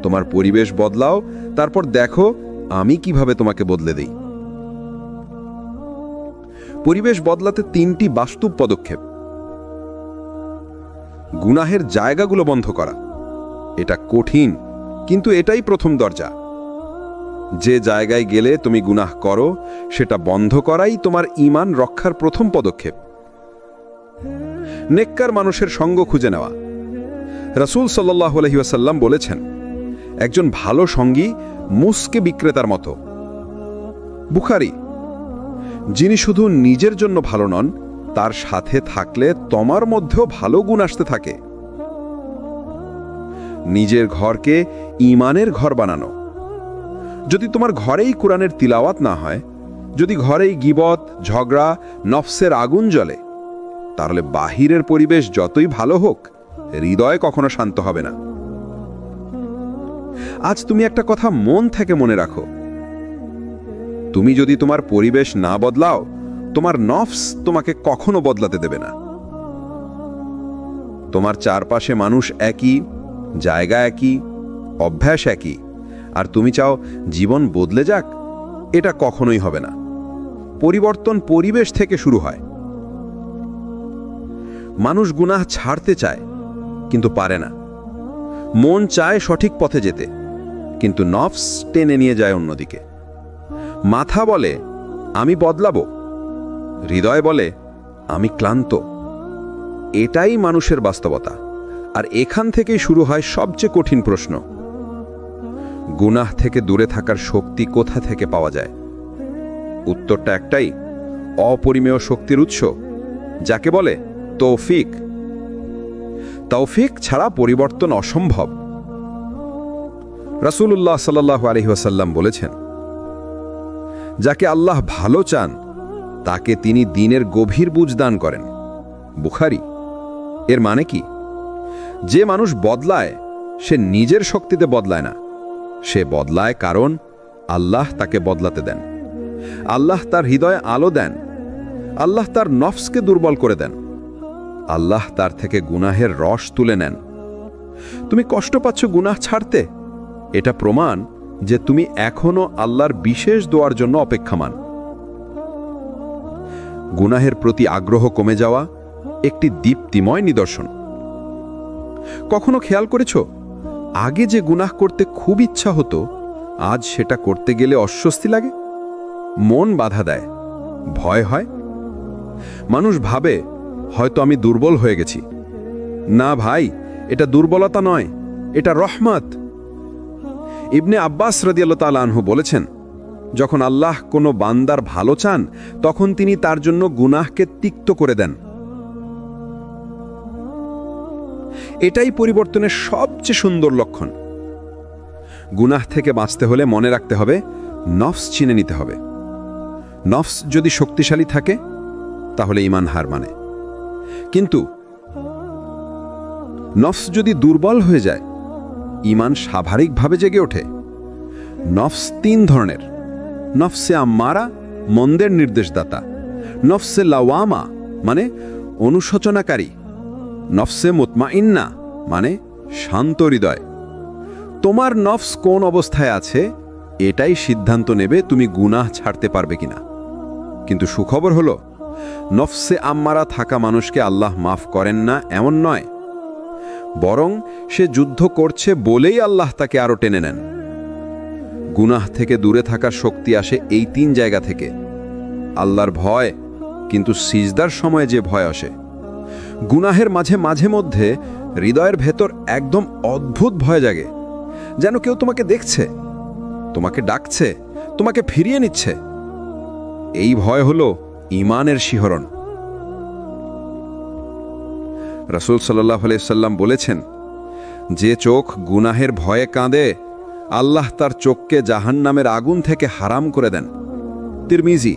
তোমার পরিবেশ বদলাও, তারপর দেখো আমি কিভাবে তোমাকে বদলে দেই। পরিবেশ বদলাতে 3টি বাস্তব পদক্ষেপ। গুনাহের জায়গাগুলো বন্ধ করা। এটা কঠিন, কিন্তু এটাই প্রথম দরজা। যে জায়গায় গেলে তুমি গুনাহ করো সেটা বন্ধ করাই তোমার ঈমান রক্ষার প্রথম পদক্ষেপ। নেককার মানুষের সঙ্গ খুঁজে নেওয়া। রাসূল সাল্লাল্লাহু আলাইহি ওয়াসাল্লাম বলেছেন, একজন ভালো সঙ্গী মুসকে বিক্রেতার মতো। বুখারী। যিনি শুধু নিজের জন্য ভালো নন, তার সাথে থাকলে তোমার মধ্যেও ভালো গুণ আসতে থাকে। নিজের ঘরকে ঈমানের ঘর বানানো। যদি তোমার ঘরেই কোরআনের তিলাওয়াত না হয়, যদি ঘরেই গীবত, ঝগড়া, নফসের আগুন জ্বলে, তাহলে বাহিরের পরিবেশ যতই ভালো হোক, হৃদয় কখনো শান্ত হবে না। আজ তুমি একটা কথা মন থেকে মনে রাখো, তুমি যদি তোমার পরিবেশ না বদলাও, তোমার নফস তোমাকে কখনো বদলাতে দেবে না। তোমার চারপাশে মানুষ একই, জায়গা একই, অভ্যাস একই, আর তুমি চাও জীবন বদলে যাক, এটা কখনোই হবে না। পরিবর্তন পরিবেশ থেকে শুরু হয়। মানুষ গুনাহ ছাড়তে চায়, কিন্তু পারে না। মন চায় সঠিক পথে যেতে, কিন্তু নফস টেনে নিয়ে যায় অন্যদিকে। মাথা বলে আমি বদলাবো, হৃদয় বলে আমি ক্লান্ত। এটাই মানুষের বাস্তবতা, আর এখান থেকেই শুরু হয় সবচেয়ে কঠিন প্রশ্ন। গুনাহ থেকে দূরে থাকার শক্তি কোথা থেকে পাওয়া যায়? উত্তরটা একটাই, অপরিমেয় শক্তির উৎস, যাকে বলে তৌফিক। তৌফিক ছাড়া পরিবর্তন অসম্ভব। রাসূলুল্লাহ সাল্লাল্লাহু আলাইহি ওয়াসাল্লাম বলেছেন, যাকে আল্লাহ ভালো চান তাকে তিনি দ্বীনের গভীর বুঝ দান করেন। বুখারী। এর মানে কি? যে মানুষ বদলায় সে নিজের শক্তিতে বদলায় না, সে বদলায় কারণ আল্লাহ তাকে বদলাতে দেন। আল্লাহ তার হৃদয়ে আলো দেন, আল্লাহ তার নফসকে দুর্বল করে দেন, আল্লাহ তার থেকে গুনাহের রস তুলে নেন। তুমি কষ্ট পাচ্ছ গুনাহ ছাড়তে, এটা প্রমাণ যে তুমি এখনো আল্লাহর বিশেষ দোয়ার জন্য অপেক্ষামান। গুনাহের প্রতি আগ্রহ কমে যাওয়া একটি দীপ্তিময় নিদর্শন। কখনো খেয়াল করেছ, আগে যে গুনাহ করতে খুব ইচ্ছা হতো, আজ সেটা করতে গেলে অস্বস্তি লাগে, মন বাধা দেয়, ভয় হয়। মানুষ ভাবে হয়তো আমি দুর্বল হয়ে গেছি। না ভাই, এটা দুর্বলতা নয়, এটা রহমত। ইবনে আব্বাস রাদিয়াল্লাহু তাআলা আনহু বলেছেন, যখন আল্লাহ কোনো বান্দার ভালো চান, তখন তিনি তার জন্য গুনাহকে তিক্ত করে দেন। এটাই পরিবর্তনের সবচেয়ে সুন্দর লক্ষণ। গুনাহ থেকে বাঁচতে হলে মনে রাখতে হবে, নফস চিনে নিতে হবে। নফস যদি শক্তিশালী থাকে, তাহলে ঈমান হার মানে। কিন্তু নফস যদি দুর্বল হয়ে যায়, ঈমান স্বাভাবিকভাবে জেগে ওঠে। নফস 3 ধরনের। নফসে আম্মারা, মন্দের নির্দেশদাতা। নফসে লাওয়ামা, মানে অনুশোচনাকারী। নফসে মুতমাইন্না, মানে শান্ত হৃদয়। তোমার নফস কোন অবস্থায় আছে, এটাই সিদ্ধান্ত নেবে তুমি গুনাহ ছাড়তে পারবে কিনা। কিন্তু সুখবর হলো, নফসে আম্মারা থাকা মানুষকে আল্লাহ মাফ করেন না এমন নয়, বরং সে যুদ্ধ করছে বলেই আল্লাহ তাকে আরো টেনে নেন। গুনাহ থেকে দূরে থাকার শক্তি আসে এই 3 জায়গা থেকে। আল্লাহর ভয়, কিন্তু সিজদার সময়ে যে ভয় আসে। গুনাহের মাঝে মাঝে মধ্যে হৃদয়ের ভেতর একদম অদ্ভুত ভয় জাগে, যেন কেউ তোমাকে দেখছে। তোমাকে ডাকছে, তোমাকে ফিরিয়ে নিচ্ছে। এই ভয় হলো ঈমানের শিহরণ। রাসূল সাল্লাল্লাহু আলাইহি সাল্লাম বলেছেন, যে চোখ গুনাহের ভয়ে কাঁদে, আল্লাহ তার চোখকে জাহান্নামের আগুন থেকে হারাম করে দেন। তিরমিজি।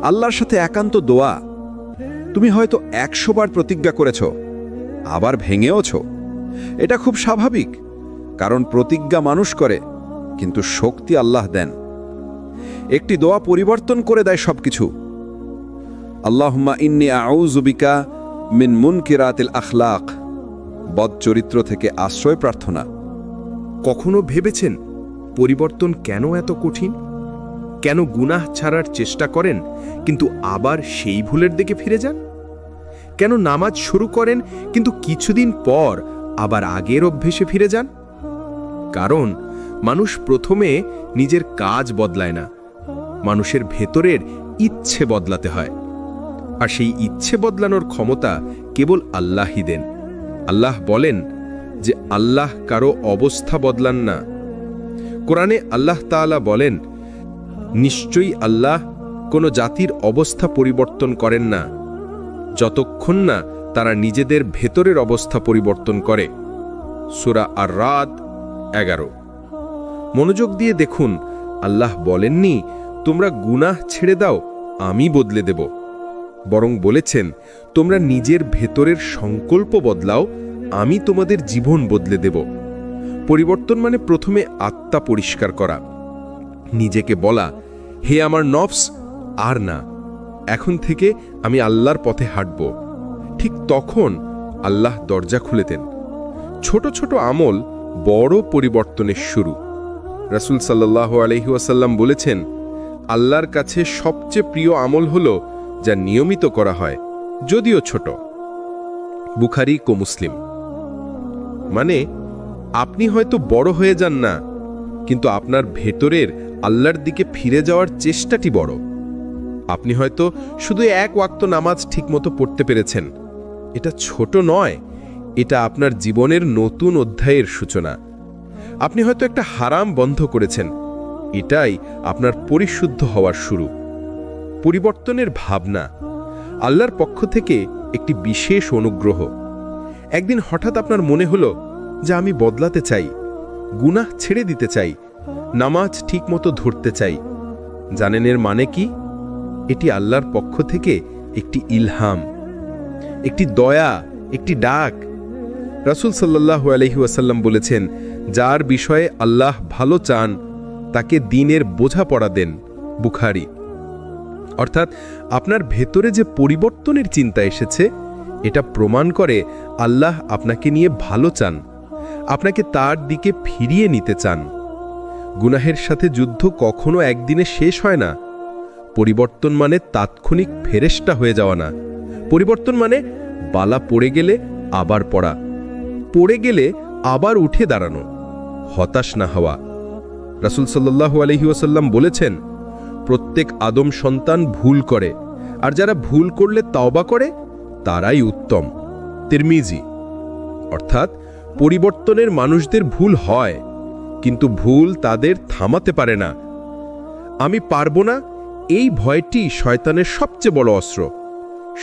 আল্লাহর সাথে একান্ত দোয়া। তুমি হয়তো 100 বার প্রতিজ্ঞা করেছ, আবার ভেঙেওছ। এটা খুব স্বাভাবিক, কারণ প্রতিজ্ঞা মানুষ করে, কিন্তু শক্তি আল্লাহ দেন। একটি দোয়া পরিবর্তন করে দেয় সবকিছু। আল্লাহুম্মা ইন্নী আউযু বিকা মিন মুনকিরাতিল আখলাক। বদ চরিত্র থেকে আশ্রয় প্রার্থনা। কখনো ভেবেছেন পরিবর্তন কেন এত কঠিন? কেন গুনাহ ছাড়ার চেষ্টা করেন কিন্তু আবার সেই ভুলের দিকে ফিরে যান? কেন নামাজ শুরু করেন কিন্তু কিছুদিন পর আবার আগের অভ্যেসে ফিরে যান? কারণ মানুষ প্রথমে নিজের কাজ বদলায় না, মানুষের ভেতরের ইচ্ছে বদলাতে হয়। আর সেই ইচ্ছে বদলানোর ক্ষমতা কেবল আল্লাহই দেন। আল্লাহ বলেন যে আল্লাহ কারো অবস্থা বদলান না। কোরআনে আল্লাহ তাআলা বলেন, নিশ্চয়ই আল্লাহ কোনো জাতির অবস্থা পরিবর্তন করেন না যতক্ষণ না তারা নিজেদের ভেতরের অবস্থা পরিবর্তন করে। সূরা আর-রাদ 11। মনোযোগ দিয়ে দেখুন, আল্লাহ বলেননি তোমরা গুনাহ ছেড়ে দাও, আমি বদলে দেব। বরং বলেছেন, তোমরা নিজের ভেতরের সংকল্প বদলাও, আমি তোমাদের জীবন বদলে দেব। পরিবর্তন মানে প্রথমে আত্মা পরিষ্কার করা, নিজেকে বলা, হে আমার নফস, আর না, এখন থেকে আমি আল্লাহর পথে হাঁটব। ঠিক তখন আল্লাহ দরজা খুলে দেন। ছোট ছোট আমল বড় পরিবর্তনের শুরু। রাসূল সাল্লাল্লাহু আলাইহি ওয়াসাল্লাম বলেছেন, আল্লাহর কাছে সবচেয়ে প্রিয় আমল হলো যা নিয়মিত করা হয়, যদিও ছোট। বুখারী ও মুসলিম। মানে আপনি হয়তো বড় হয়ে যান না, কিন্তু আপনার ভেতরের আল্লাহর দিকে ফিরে যাওয়ার চেষ্টাটি বড়। আপনি হয়তো শুধু এক ওয়াক্ত নামাজ ঠিকমতো পড়তে পেরেছেন, এটা ছোট নয়, এটা আপনার জীবনের নতুন অধ্যায়ের সূচনা। আপনি হয়তো একটা হারাম বন্ধ করেছেন, এটাই আপনার পরিশুদ্ধ হওয়ার শুরু। পরিবর্তনের ভাবনা আল্লাহর পক্ষ থেকে একটি বিশেষ অনুগ্রহ। একদিন হঠাৎ আপনার মনে হলো যে আমি বদলাতে চাই, গুনাহ ছেড়ে দিতে চাই, নামাজ ঠিকমতো ধরতে চাই। জানেন এর মানে কি? এটি আল্লাহর পক্ষ থেকে একটি ইলহাম, একটি দয়া, একটি ডাক। রাসূল সাল্লাল্লাহু আলাইহি ওয়াসাল্লাম বলেছেন, যার বিষয়ে আল্লাহ ভালো চান তাকে দ্বীনের বোঝাপড়া দেন। বুখারী। অর্থাৎ আপনার ভেতরে যে পরিবর্তনের চিন্তা এসেছে, এটা প্রমাণ করে আল্লাহ আপনাকে নিয়ে ভালো চান, আপনাকে তার দিকে ফিরিয়ে নিতে চান। গুনাহের সাথে যুদ্ধ কখনো একদিনে শেষ হয় না। পরিবর্তন মানে তাৎক্ষণিক ফেরেশতা হয়ে যাওয়া না। পরিবর্তন মানে বালা পড়ে গেলে আবার পড়া, পড়ে গেলে আবার উঠে দাঁড়ানো, হতাশ না হওয়া। রাসূল সাল্লাল্লাহু আলাইহি ওয়াসাল্লাম বলেছেন, প্রত্যেক আদম সন্তান ভুল করে, আর যারা ভুল করলে তওবা করে তারাই উত্তম। তিরমিজি। অর্থাৎ পরিবর্তনের মানুষদের ভুল হয়, কিন্তু ভুল তাদের থামাতে পারে না। আমি পারবো না, এই ভয়টি শয়তানের সবচেয়ে বড় অস্ত্র।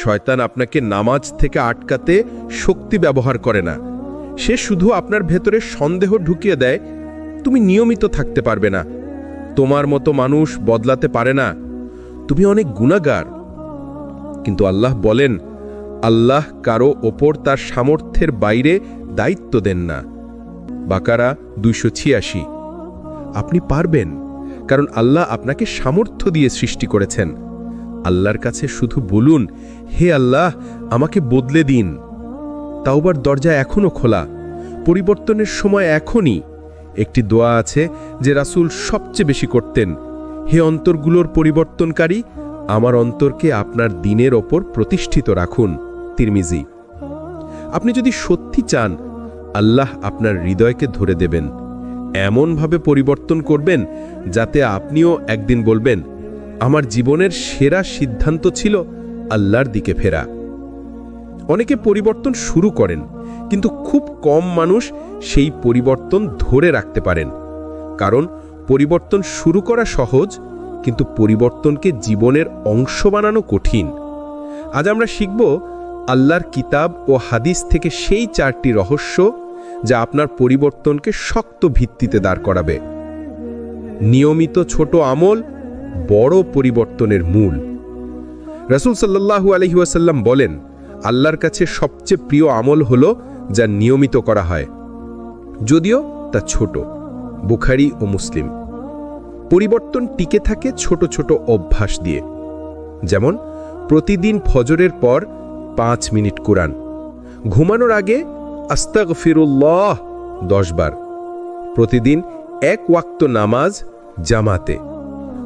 শয়তান আপনাকে নামাজ থেকে আটকাতে শক্তি ব্যবহার করে না, সে শুধু আপনার ভেতরে সন্দেহ ঢুকিয়ে দেয়, তুমি নিয়মিত থাকতে পারবে না, তোমার মতো মানুষ বদলাতে পারে না, তুমি অনেক গুনাহগার। কিন্তু আল্লাহ বলেন, আল্লাহ কারো ওপর তার সামর্থ্যের বাইরে দায়িত্ব দেন না। বাকারা 286। আপনি পারবেন, কারণ আল্লাহ আপনাকে সামর্থ্য দিয়ে সৃষ্টি করেছেন। আল্লাহর কাছে শুধু বলুন, হে আল্লাহ, আমাকে বদলে দিন। তাওবার দরজা এখনো খোলা, পরিবর্তনের সময় এখনই। একটি দোয়া আছে যে রাসূল সবচেয়ে বেশি করতেন, হে অন্তরগুলোর পরিবর্তনকারী, আমার অন্তরকে আপনার দ্বীনের ওপর প্রতিষ্ঠিত রাখুন। তিরমিজি। আপনি যদি সত্যি চান, আল্লাহ আপনার হৃদয়কে ধরে দেবেন, এমনভাবে পরিবর্তন করবেন যাতে আপনিও একদিন বলবেন, আমার জীবনের সেরা সিদ্ধান্ত ছিল আল্লাহর দিকে ফেরা। অনেকে পরিবর্তন শুরু করেন, কিন্তু খুব কম মানুষ সেই পরিবর্তন ধরে রাখতে পারেন। কারণ পরিবর্তন শুরু করা সহজ, কিন্তু পরিবর্তনকে জীবনের অংশ বানানো কঠিন। আজ আমরা শিখব আল্লাহর কিতাব ও হাদিস থেকে সেই 4টি রহস্য যা আপনার পরিবর্তনকে শক্ত ভিত্তিতে দাঁড় করাবে। নিয়মিত ছোট আমল বড় পরিবর্তনের মূল। রাসূল সাল্লাল্লাহু আলাইহি ওয়াসাল্লাম বলেন, আল্লাহর কাছে সবচেয়ে প্রিয় আমল হলো যা নিয়মিত করা হয়, যদিও তা ছোট। বুখারী ও মুসলিম। পরিবর্তন টিকে থাকে ছোট ছোট অভ্যাস দিয়ে, যেমন প্রতিদিন ফজরের পর 5 মিনিট কুরআন, ঘুমানোর আগে আস্তাগফিরুল্লাহ 10 বার, প্রতিদিন 1 ওয়াক্ত নামাজ জামাতে,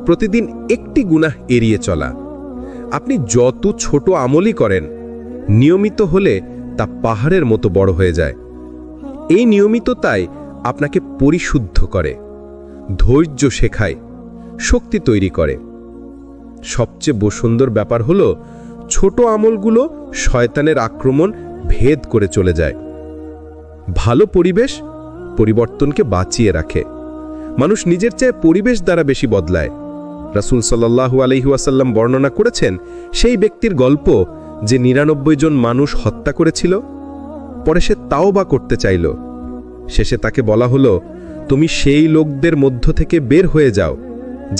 প্রতিদিন একটি গুনাহ এড়িয়ে চলা। আপনি যত ছোট আমলই করেন, নিয়মিত হলে তা পাহাড়ের মতো বড় হয়ে যায়। এই নিয়মিততাই আপনাকে পরিশুদ্ধ করে, ধৈর্য শেখায়, শক্তি তৈরি করে। সবচেয়ে সুন্দর ব্যাপার হলো ছোট আমলগুলো শয়তানের আক্রমণ ভেদ করে চলে যায়। ভালো পরিবেশ পরিবর্তনকে বাঁচিয়ে রাখে। মানুষ নিজের চেয়ে পরিবেশ দ্বারা বেশি বদলায়। রাসূল সাল্লাল্লাহু আলাইহি ওয়াসাল্লাম বর্ণনা করেছেন সেই ব্যক্তির গল্প যে 99 জন মানুষ হত্যা করেছিল, পরে সে তাওবা করতে চাইল। শেষে তাকে বলা হলো, তুমি সেই লোকদের মধ্য থেকে বের হয়ে যাও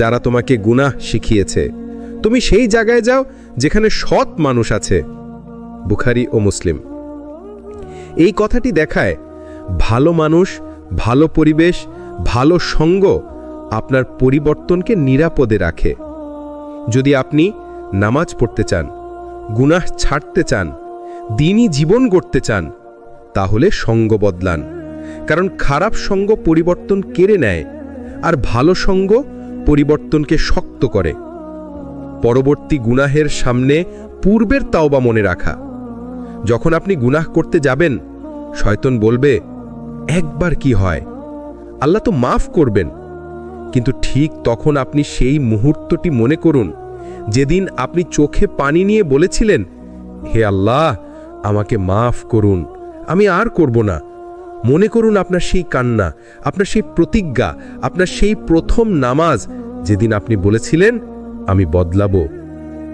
যারা তোমাকে গুনাহ শিখিয়েছে, তুমি সেই জায়গায় যাও যেখানে সৎ মানুষ আছে। বুখারী ও মুসলিম। এই কথাটি দেখায় ভালো মানুষ, ভালো পরিবেশ, ভালো সঙ্গ আপনার পরিবর্তনকে নিরাপদে রাখে। যদি আপনি নামাজ পড়তে চান, গুনাহ ছাড়তে চান, দ্বীনি জীবন গড়তে চান, তাহলে সঙ্গ বদলান। কারণ খারাপ সঙ্গ পরিবর্তন কেড়ে নেয়, আর ভালো সঙ্গ পরিবর্তনকে শক্ত করে। পরবর্তী গুনাহের সামনে পূর্বের তাওবা মনে রাখা। যখন আপনি গুনাহ করতে যাবেন, শয়তান বলবে, একবার কি হয়, আল্লাহ তো মাফ করবেন। কিন্তু ঠিক তখন আপনি সেই মুহূর্তটি মনে করুন যেদিন আপনি চোখে পানি নিয়ে বলেছিলেন, হে আল্লাহ, আমাকে মাফ করুন, আমি আর করব না। মনে করুন আপনার সেই কান্না, আপনার সেই প্রতিজ্ঞা, আপনার সেই প্রথম নামাজ যেদিন আপনি বলেছিলেন, আমি বদলাবো।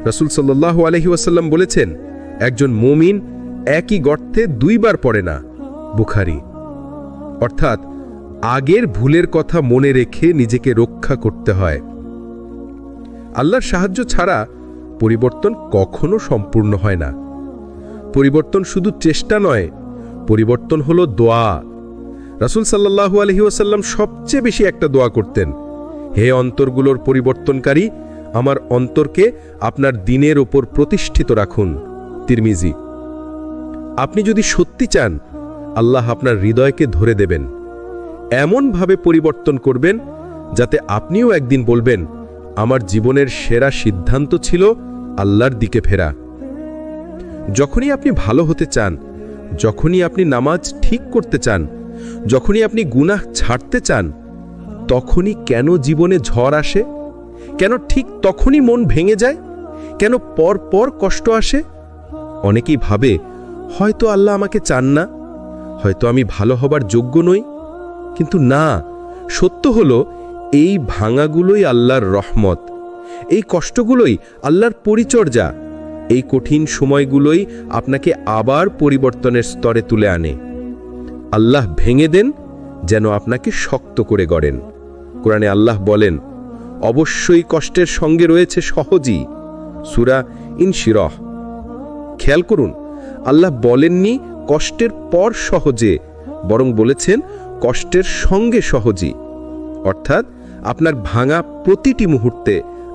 রাসূল সাল্লাল্লাহু আলাইহি ওয়াসাল্লাম বলেছেন, একজন মুমিন একই গর্তে 2 বার পড়ে না। বুখারী। অর্থাৎ আগের ভুলের কথা মনে রেখে নিজেকে রক্ষা করতে হয়। আল্লাহর সাহায্য ছাড়া পরিবর্তন কখনো সম্পূর্ণ হয় না। পরিবর্তন শুধু চেষ্টা নয়, পরিবর্তন হলো দোয়া। রাসূল সাল্লাল্লাহু আলাইহি ওয়াসাল্লাম সবচেয়ে বেশি একটা দোয়া করতেন, হে অন্তরগুলোর পরিবর্তনকারী, আমার অন্তরকে আপনার দ্বীনের ওপর প্রতিষ্ঠিত রাখুন। তিরমিজি। আপনি যদি সত্যি চান, আল্লাহ আপনার হৃদয়কে ধরে দেবেন, এমনভাবে পরিবর্তন করবেন যাতে আপনিও একদিন বলবেন, আমার জীবনের সেরা সিদ্ধান্ত ছিল আল্লাহর দিকে ফেরা। যখনই আপনি ভালো হতে চান, যখনই আপনি নামাজ ঠিক করতে চান, যখনই আপনি গুনাহ ছাড়তে চান, তখনই কেন জীবনে ঝড় আসে? কেন ঠিক তখনই মন ভেঙে যায়? কেন পর পর কষ্ট আসে? অনেকেই ভাবে, হয়তো আল্লাহ আমাকে চান না, হয়তো আমি ভালো হবার যোগ্য নই। কিন্তু না, সত্য হলো এই ভাঙাগুলোই আল্লাহর রহমত, এই কষ্টগুলোই আল্লাহর পরিচর্যা, এই কঠিন সময়গুলোই আপনাকে আবার পরিবর্তনের স্তরে তুলে আনে। আল্লাহ ভেঙে দেন যেন আপনাকে শক্ত করে গড়েন। কোরআনে আল্লাহ বলেন, অবশ্যই কষ্টের সঙ্গে রয়েছে সহজই। সূরা ইনশিরাহ। খেয়াল করুন, আল্লাহ বলেননি কষ্টের পর সহজে, বরং বলেছেন কষ্টের সঙ্গে সহজই। অর্থাৎ আপনার ভাঙা প্রতিটি মুহূর্তে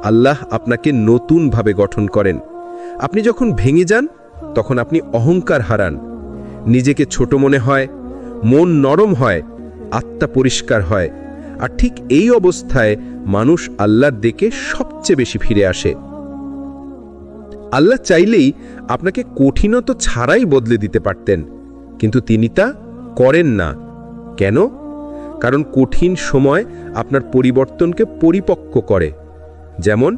আল্লাহ আপনাকে নতুনভাবে গঠন করেন। আপনি যখন ভেঙে যান, তখন আপনি অহংকার হারান, নিজেকে ছোট মনে হয়, মন নরম হয়, আত্মা পরিষ্কার হয়। আর ঠিক এই অবস্থায় মানুষ আল্লাহর দিকে সবচেয়ে বেশি ফিরে আসে। আল্লাহ চাইলেই আপনাকে কঠিনতা ছাড়াই বদলে দিতে পারতেন, কিন্তু তিনি তা করেন না। কেন? কারণ কঠিন সময় আপনার পরিবর্তনকে পরিপক্ক করে। যেমন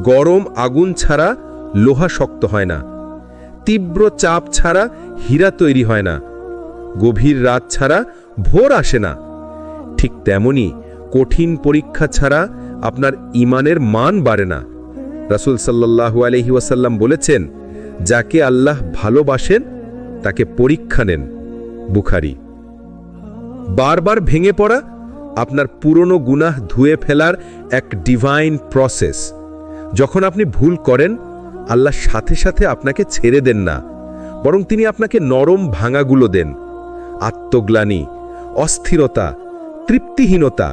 গরম আগুন ছাড়া লোহা শক্ত হয় না, তীব্র চাপ ছাড়া হীরা তৈরি হয় না, গভীর রাত ছাড়া ভোর আসে না। ঠিক তেমনি কঠিন পরীক্ষা ছাড়া আপনার ঈমানের মান বাড়ে না। রাসূল সাল্লাল্লাহু আলাইহি ওয়াসাল্লাম বলেছেন, যাকে আল্লাহ ভালোবাসেন তাকে পরীক্ষা নেন। বুখারী। বারবার ভেঙে পড়া আপনার পুরনো গুনাহ ধুয়ে ফেলার এক ডিভাইন প্রসেস। যখন আপনি ভুল করেন, আল্লাহ সাথে সাথে আপনাকে ছেড়ে দেন না, বরং তিনি আপনাকে নরম ভাঙাগুলো দেন। আত্মগ্লানি, অস্থিরতা, তৃপ্তিহীনতা,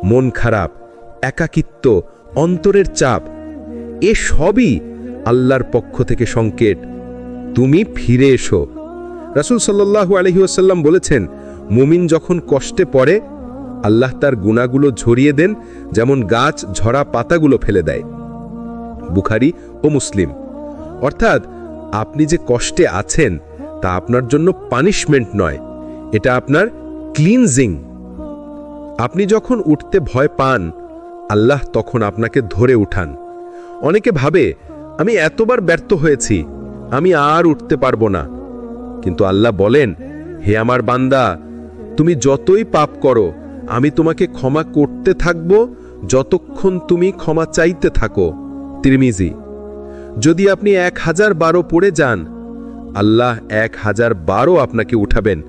মন খারাপ, একাকিত্ব, অন্তরের চাপ, এ সবই আল্লাহর পক্ষ থেকে সংকেত, তুমি ফিরে এসো। রাসূল সাল্লাল্লাহু আলাইহি ওয়াসাল্লাম বলেছেন, মুমিন যখন কষ্টে পড়ে, আল্লাহ তার গুনাহগুলো ঝরিয়ে দেন যেমন গাছ ঝরা পাতাগুলো ফেলে দেয়। বুখারী ও মুসলিম। অর্থাৎ আপনি যে কষ্টে আছেন তা আপনার জন্য পানিশমেন্ট নয়, এটা আপনার ক্লিনজিং। আপনি যখন উঠতে ভয় পান, আল্লাহ তখন আপনাকে ধরে উঠান। অনেকে ভাবে, আমি এতবার ব্যর্থ হয়েছি, আমি আর উঠতে পারবো না। কিন্তু আল্লাহ বলেন, হে আমার বান্দা, তুমি যতই পাপ করো, আমি তোমাকে ক্ষমা করতে থাকব যতক্ষণ তুমি ক্ষমা চাইতে থাকো। তিরমিজি। যদি আপনি 1012 পড়ে যান, আল্লাহ 1012 আপনাকে উঠাবেন।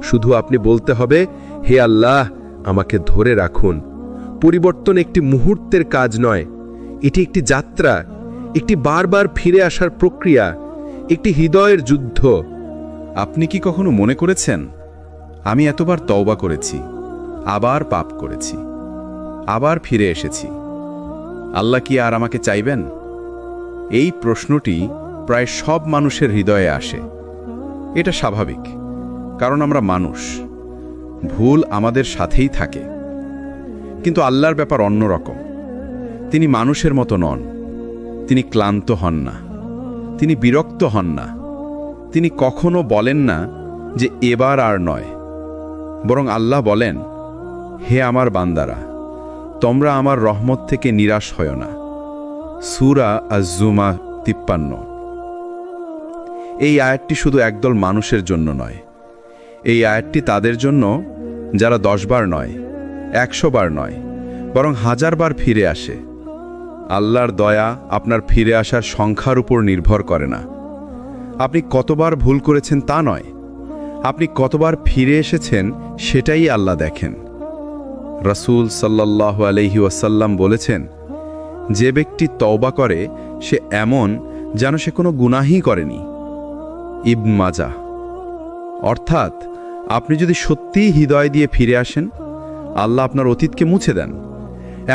শুধু আপনি বলতে হবে, হে আল্লাহ, আমাকে ধরে রাখুন। পরিবর্তন একটি মুহূর্তের কাজ নয়, এটি একটি যাত্রা, একটি বারবার ফিরে আসার প্রক্রিয়া, একটি হৃদয়ের যুদ্ধ। আপনি কি কখনো মনে করেছেন, আমি এতবার তওবা করেছি, আবার পাপ করেছি, আবার ফিরে এসেছি, আল্লাহ কি আর আমাকে চাইবেন? এই প্রশ্নটি প্রায় সব মানুষের হৃদয়ে আসে। এটা স্বাভাবিক, কারণ আমরা মানুষ, ভুল আমাদের সাথেই থাকে। কিন্তু আল্লাহর ব্যাপার অন্যরকম। তিনি মানুষের মতো নন। তিনি ক্লান্ত হন না, তিনি বিরক্ত হন না, তিনি কখনো বলেন না যে এবার আর নয়, বরং আল্লাহ বলেন, হে আমার বান্দারা, তোমরা আমার রহমত থেকে নিরাশ হয় না। সূরা আজ-জুমা 53। এই আয়াতটি শুধু একদল মানুষের জন্য নয়, এই আয়াতটি তাদের জন্য যারা 10 বার নয়, 100 বার নয়, বরং 1000 বার ফিরে আসে। আল্লাহর দয়া আপনার ফিরে আসার সংখ্যার উপর নির্ভর করে না। আপনি কতবার ভুল করেছেন তা নয়, আপনি কতবার ফিরে এসেছেন সেটাই আল্লাহ দেখেন। রাসূল সাল্লাল্লাহু আলাইহি ওয়াসাল্লাম বলেছেন, যে ব্যক্তি তওবা করে সে এমন যেন সে কোনো গুনাহই করেনি। ইবন মাজাহ। অর্থাৎ আপনি যদি সত্যিই হৃদয় দিয়ে ফিরে আসেন, আল্লাহ আপনার অতীতকে মুছে দেন,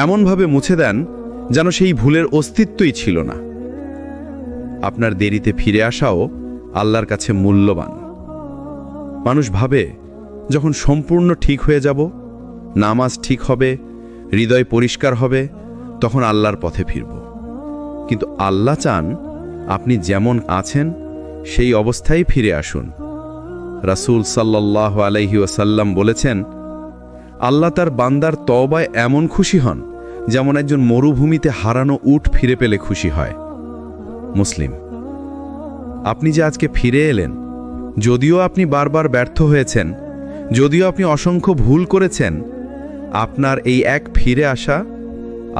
এমনভাবে মুছে দেন যেন সেই ভুলের অস্তিত্বই ছিল না। আপনার দেরিতে ফিরে আসাও আল্লাহর কাছে মূল্যবান। মানুষ ভাবে, যখন সম্পূর্ণ ঠিক হয়ে যাব, নামাজ ঠিক হবে, হৃদয় পরিষ্কার হবে, তখন আল্লাহর পথে ফিরব। কিন্তু আল্লাহ চান আপনি যেমন আছেন সেই অবস্থায় ফিরে আসুন। রাসূল সাল্লাল্লাহু আলাইহি ওয়াসাল্লাম বলেছেন, আল্লাহ তার বান্দার তওবায় এমন খুশি হন যেমন একজন মরুভূমিতে হারানো উট ফিরে পেলে খুশি হয়। মুসলিম। আপনি যে আজকে ফিরে এলেন, যদিও আপনি বারবার ব্যর্থ হয়েছেন, যদিও আপনি অসংখ্য ভুল করেছেন, আপনার এই এক ফিরে আসা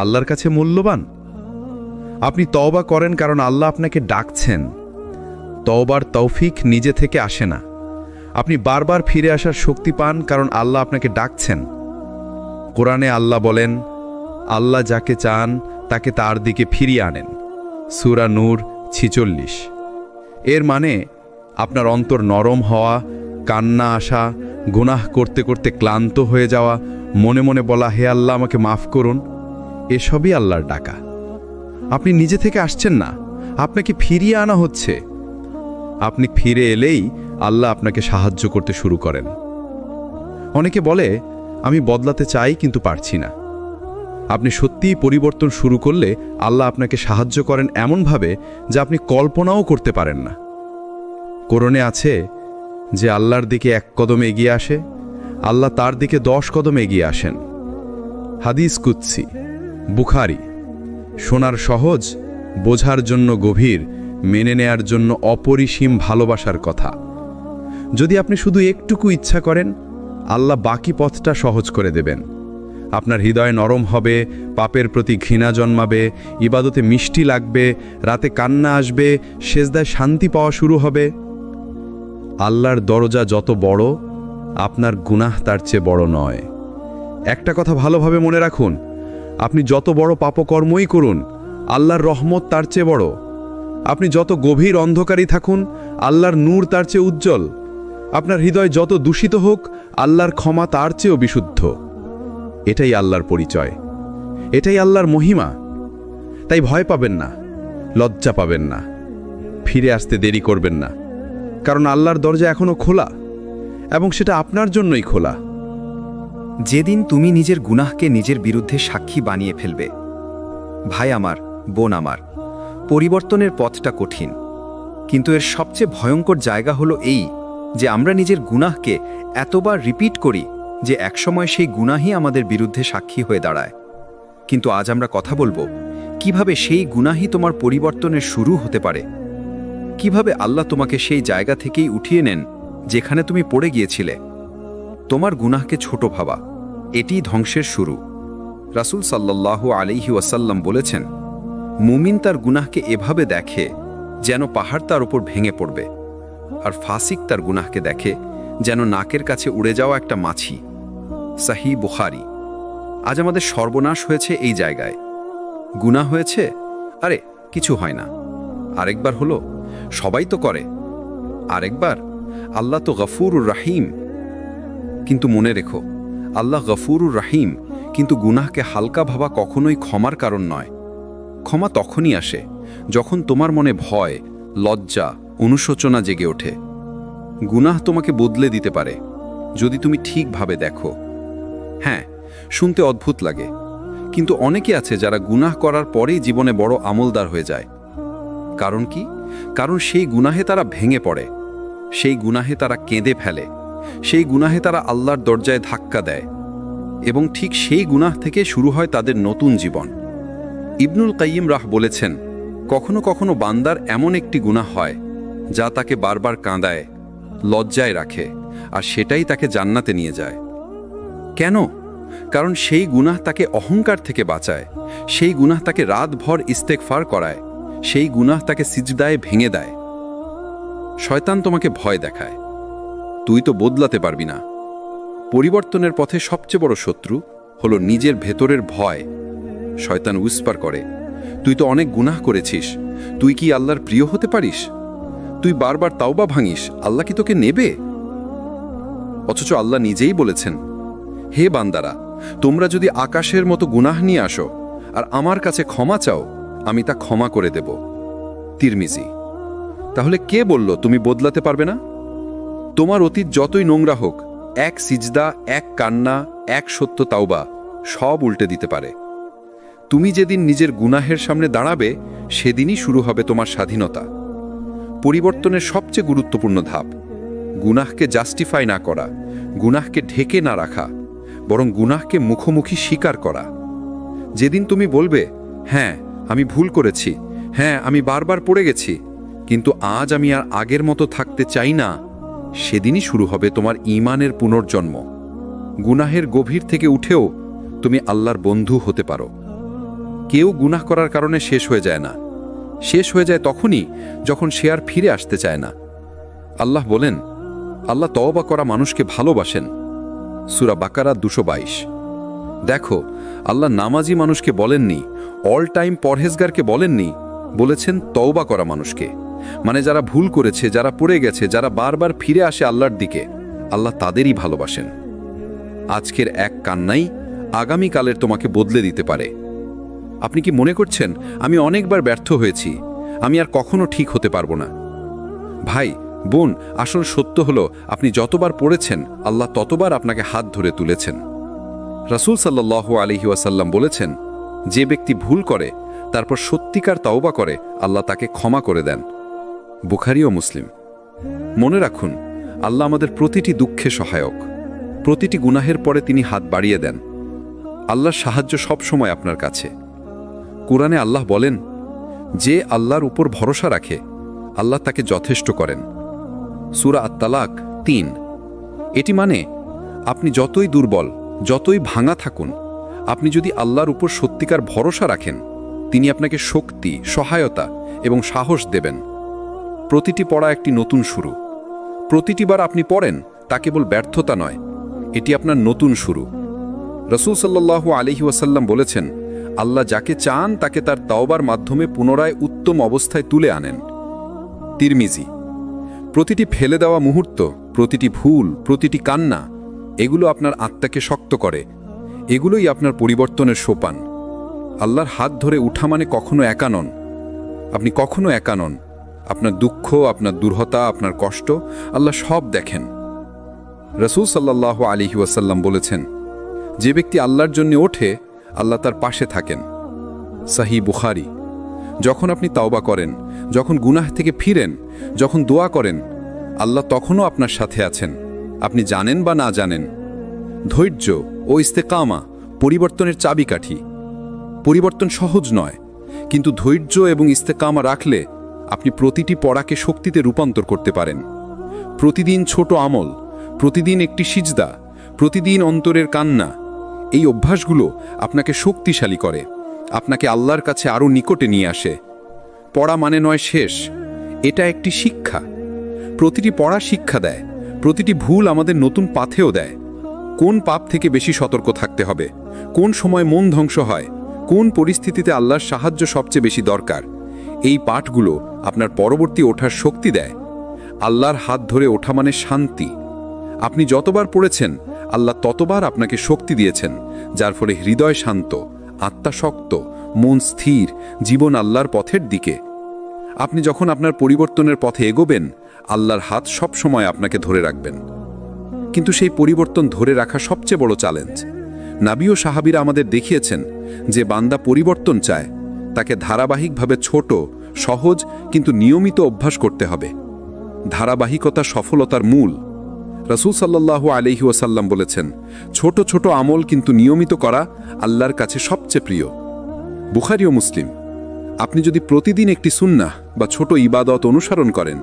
আল্লাহর কাছে মূল্যবান। আপনি তওবা করেন কারণ আল্লাহ আপনাকে ডাকছেন। তওবার তৌফিক নিজে থেকে আসে না। আপনি বারবার ফিরে আসার শক্তি পান কারণ আল্লাহ আপনাকে ডাকছেন। কোরআনে আল্লাহ বলেন, আল্লাহ যাকে চান তাকে তার দিকে ফিরিয়ে আনেন। সূরা নূর 46। এর মানে আপনার অন্তর নরম হওয়া, কান্না আসা, গুনাহ করতে করতে ক্লান্ত হয়ে যাওয়া, মনে মনে বলা, হে আল্লাহ আমাকে মাফ করুন, এসবই আল্লাহর ডাকা। আপনি নিজে থেকে আসছেন না, আপনাকে ফিরিয়ে আনা হচ্ছে। আপনি ফিরে এলেই আল্লাহ আপনাকে সাহায্য করতে শুরু করেন। অনেকে বলে, আমি বদলাতে চাই কিন্তু পারছি না। আপনি সত্যিই পরিবর্তন শুরু করলে আল্লাহ আপনাকে সাহায্য করেন এমনভাবে যা আপনি কল্পনাও করতে পারেন না। কোরআনে আছে যে আল্লাহর দিকে 1 কদম এগিয়ে আসে, আল্লাহ তার দিকে 10 কদম এগিয়ে আসেন। হাদিস কুদসি। বুখারী। শোনার সহজ, বোঝার জন্য গভীর, মেনে নেয়ার জন্য অপরিসীম ভালোবাসার কথা। যদি আপনি শুধু একটুকু ইচ্ছা করেন, আল্লাহ বাকি পথটা সহজ করে দেবেন। আপনার হৃদয় নরম হবে, পাপের প্রতি ঘৃণা জন্মাবে, ইবাদতে মিষ্টি লাগবে, রাতে কান্না আসবে, সেজদায় শান্তি পাওয়া শুরু হবে। আল্লাহর দরজা যত বড়, আপনার গুনাহ তার চেয়ে বড় নয়। একটা কথা ভালোভাবে মনে রাখুন, আপনি যত বড় পাপকর্মই করুন, আল্লাহর রহমত তার চেয়ে বড়। আপনি যত গভীর অন্ধকারই থাকুন, আল্লাহর নূর তার চেয়ে উজ্জ্বল। আপনার হৃদয় যত দূষিত হোক, আল্লাহর ক্ষমা তার চেয়েও বিশুদ্ধ। এটাই আল্লাহর পরিচয়, এটাই আল্লাহর মহিমা। তাই ভয় পাবেন না, লজ্জা পাবেন না, ফিরে আসতে দেরি করবেন না, কারণ আল্লাহর দরজা এখনো খোলা, এবং সেটা আপনার জন্যই খোলা। যেদিন তুমি নিজের গুনাহকে নিজের বিরুদ্ধে সাক্ষী বানিয়ে ফেলবে, ভাই আমার, বোন আমার, পরিবর্তনের পথটা কঠিন, কিন্তু এর সবচেয়ে ভয়ঙ্কর জায়গা হলো এই যে আমরা নিজের গুনাহকে এতবার রিপিট করি যে একসময় সেই গুনাহই আমাদের বিরুদ্ধে সাক্ষী হয়ে দাঁড়ায়। কিন্তু আজ আমরা কথা বলবো কিভাবে সেই গুনাহই তোমার পরিবর্তনের শুরু হতে পারে, কিভাবে আল্লাহ তোমাকে সেই জায়গা থেকেই উঠিয়ে নেন যেখানে তুমি পড়ে গিয়েছিলে। তোমার গুনাহকে ছোট ভাবা, এটিই ধ্বংসের শুরু। রাসূল সাল্লাল্লাহু আলাইহি ওয়াসাল্লাম বলেছেন, মুমিন তার গুনাহকে এভাবে দেখে যেন পাহাড় তার উপর ভেঙে পড়বে, আর ফাসিক তার গুনাহকে দেখে যেন নাকের কাছে উড়ে যাওয়া একটা মাছি। সহিহ বুখারী। আজ আমাদের সর্বনাশ হয়েছে এই জায়গায়। গুনাহ হয়েছে, আরে কিছু হয় না। আরেকবার হলো, সবাই তো করে। আরেকবার, আল্লাহ তো গফুরুর রাহিম। কিন্তু মনে রেখো, আল্লাহ গফুরুর রাহিম, কিন্তু গুনাহকে হালকা ভাবা কখনোই ক্ষমার কারণ নয়। ক্ষমা তখনই আসে যখন তোমার মনে ভয়, লজ্জা, অনুশোচনা জেগে ওঠে। গুনাহ তোমাকে বদলে দিতে পারে যদি তুমি ঠিকভাবে দেখো। হ্যাঁ, শুনতে অদ্ভুত লাগে, কিন্তু অনেকে আছে যারা গুনাহ করার পরেই জীবনে বড় আমলদার হয়ে যায়। কারণ কি? কারণ সেই গুনাহে তারা ভেঙে পড়ে, সেই গুনাহে তারা কেঁদে ফেলে, সেই গুনাহে তারা আল্লাহর দরজায় ধাক্কা দেয়, এবং ঠিক সেই গুনাহ থেকে শুরু হয় তাদের নতুন জীবন। ইবনুল কাইয়িম রাহ বলেছেন, কখনো কখনো বান্দার এমন একটি গুনাহ হয় যা তাকে বারবার কাঁদায়, লজ্জায় রাখে, আর সেটাই তাকে জান্নাতে নিয়ে যায়। কেন? কারণ সেই গুনাহ তাকে অহংকার থেকে বাঁচায়, সেই গুনাহ তাকে রাতভর ইস্তেগফার করায়, সেই গুনাহ তাকে সিজদায় ভেঙে দেয়। শয়তান তোমাকে ভয় দেখায়, তুই তো বদলাতে পারবি না। পরিবর্তনের পথে সবচেয়ে বড় শত্রু হলো নিজের ভেতরের ভয়। শয়তান উইসপার করে, তুই তো অনেক গুনাহ করেছিস, তুই কি আল্লাহর প্রিয় হতে পারিস? তুই বারবার তাওবা ভাঙিস, আল্লাহ কি তোকে নেবে? অথচ আল্লাহ নিজেই বলেছেন, হে বান্দারা, তোমরা যদি আকাশের মতো গুনাহ নিয়ে আসো আর আমার কাছে ক্ষমা চাও, আমি তা ক্ষমা করে দেব। তিরমিজি। তাহলে কে বলল তুমি বদলাতে পারবে না? তোমার অতীত যতই নোংরা হোক, এক সিজদা, এক কান্না, এক সত্য তাওবা সব উল্টে দিতে পারে। তুমি যেদিন নিজের গুনাহের সামনে দাঁড়াবে, সেদিনই শুরু হবে তোমার স্বাধীনতা। পরিবর্তনের সবচেয়ে গুরুত্বপূর্ণ ধাপ, গুনাহকে জাস্টিফাই না করা, গুনাহকে ঢেকে না রাখা, বরং গুনাহকে মুখোমুখি স্বীকার করা। যেদিন তুমি বলবে, হ্যাঁ আমি ভুল করেছি, হ্যাঁ আমি বারবার পড়ে গেছি, কিন্তু আজ আমি আর আগের মতো থাকতে চাই না, সেদিনই শুরু হবে তোমার ঈমানের পুনর্জন্ম। গুনাহের গভীর থেকে উঠেও তুমি আল্লাহর বন্ধু হতে পারো। কেউ গুনাহ করার কারণে শেষ হয়ে যায় না, শেষ হয়ে যায় তখনই যখন সে আর ফিরে আসতে চায় না। আল্লাহ বলেন, আল্লাহ তওবা করা মানুষকে ভালোবাসেন। সূরা বাকারা 222। দেখো, আল্লাহ নামাজি মানুষকে বলেননি, অল টাইম পরহেজগারকে বলেননি, বলেছেন তওবা করা মানুষকে। মানে যারা ভুল করেছে, যারা পড়ে গেছে, যারা বারবার ফিরে আসে আল্লাহর দিকে, আল্লাহ তাদেরই ভালোবাসেন। আজকের এক কান্নাই আগামীকালের তোমাকে বদলে দিতে পারে। আপনি কি মনে করছেন আমি অনেকবার ব্যর্থ হয়েছি, আমি আর কখনো ঠিক হতে পারবো না? ভাই, বোন, আসল সত্য হলো আপনি যতবার পড়েছেন, আল্লাহ ততবার আপনাকে হাত ধরে তুলেছেন। রাসূল সাল্লাল্লাহু আলাইহি ওয়াসাল্লাম বলেছেন, যে ব্যক্তি ভুল করে তারপর সত্যিকার তাওবা করে, আল্লাহ তাকে ক্ষমা করে দেন। বুখারী ও মুসলিম। মনে রাখুন, আল্লাহ আমাদের প্রতিটি দুঃখে সহায়ক, প্রতিটি গুনাহের পরে তিনি হাত বাড়িয়ে দেন। আল্লাহর সাহায্য সব সময় আপনার কাছে। কুরআনে আল্লাহ বলেন, যে আল্লাহর উপর ভরসা রাখে, আল্লাহ তাকে যথেষ্ট করেন। সূরা আত-তালাক 3। এটি মানে আপনি যতই দুর্বল, যতই ভাঙা থাকুন, আপনি যদি আল্লাহর উপর সত্যিকার ভরসা রাখেন, তিনি আপনাকে শক্তি, সহায়তা এবং সাহস দেবেন। প্রতিটি পড়া একটি নতুন শুরু। প্রতিটিবার আপনি পড়েন তা কেবল ব্যর্থতা নয়, এটি আপনার নতুন শুরু। রাসূল সাল্লাল্লাহু আলাইহি ওয়াসাল্লাম বলেছেন, আল্লাহ যাকে চান তাকে তার তাওবার মাধ্যমে পুনরায় উত্তম অবস্থায় তুলে আনেন। তিরমিজি। প্রতিটি ফেলে দেওয়া মুহূর্ত, প্রতিটি ভুল, প্রতিটি কান্না, এগুলো আপনার আত্মাকে শক্ত করে। এগুলোই আপনার পরিবর্তনের সোপান। আল্লাহর হাত ধরে উঠা মানে কখনো একা নন। আপনি কখনো একা নন। আপনার দুঃখ, আপনার দুর্হতা, আপনার কষ্ট আল্লাহ সব দেখেন। রাসূল সাল্লাল্লাহু আলাইহি ওয়াসাল্লাম বলেছেন, যে ব্যক্তি আল্লাহর জন্য ওঠে, আল্লাহ তার পাশে থাকেন। সহিহ বুখারী। যখন আপনি তাওবা করেন, যখন গুনাহ থেকে ফিরেন, যখন দোয়া করেন, আল্লাহ তখনও আপনার সাথে আছেন, আপনি জানেন বা না জানেন। ধৈর্য ও ইস্তেকামা পরিবর্তনের চাবিকাঠি। পরিবর্তন সহজ নয়, কিন্তু ধৈর্য এবং ইস্তেকামা রাখলে আপনি প্রতিটি পড়াকে শক্তিতে রূপান্তর করতে পারেন। প্রতিদিন ছোট আমল, প্রতিদিন একটি সিজদা, প্রতিদিন অন্তরের কান্না, এই অভ্যাসগুলো আপনাকে শক্তিশালী করে, আপনাকে আল্লাহর কাছে আরও নিকটে নিয়ে আসে। পড়া মানে নয় শেষ, এটা একটি শিক্ষা। প্রতিটি পড়া শিক্ষা দেয়, প্রতিটি ভুল আমাদের নতুন পাথেও দেয়। কোন পাপ থেকে বেশি সতর্ক থাকতে হবে, কোন সময় মন ধ্বংস হয়, কোন পরিস্থিতিতে আল্লাহর সাহায্য সবচেয়ে বেশি দরকার, এই পাঠগুলো আপনার পরবর্তী ওঠার শক্তি দেয়। আল্লাহর হাত ধরে ওঠা মানে শান্তি। আপনি যতবার পড়েছেন, আল্লাহ ততবার আপনাকে শক্তি দিয়েছেন, যার ফলে হৃদয় শান্ত, আত্মা শক্ত, মন স্থির, জীবন আল্লাহর পথের দিকে। আপনি যখন আপনার পরিবর্তনের পথে এগোবেন, আল্লাহর হাত সব সময় আপনাকে ধরে রাখবেন। কিন্তু সেই পরিবর্তন ধরে রাখা সবচেয়ে বড় চ্যালেঞ্জ। নবী ও সাহাবীরা আমাদের দেখিয়েছেন, যে বান্দা পরিবর্তন চায়, তাকে ধারাবাহিকভাবে ছোট, সহজ কিন্তু নিয়মিত অভ্যাস করতে হবে। ধারাবাহিকতা সফলতার মূল। রাসূল সাল্লাল্লাহু আলাইহি ওয়াসাল্লাম বলেছেন, ছোট ছোট আমল কিন্তু নিয়মিত করা আল্লাহর কাছে সবচেয়ে প্রিয়। বুখারী ও মুসলিম। আপনি যদি প্রতিদিন একটি সুন্নাহ বা ছোট ইবাদত অনুসরণ করেন,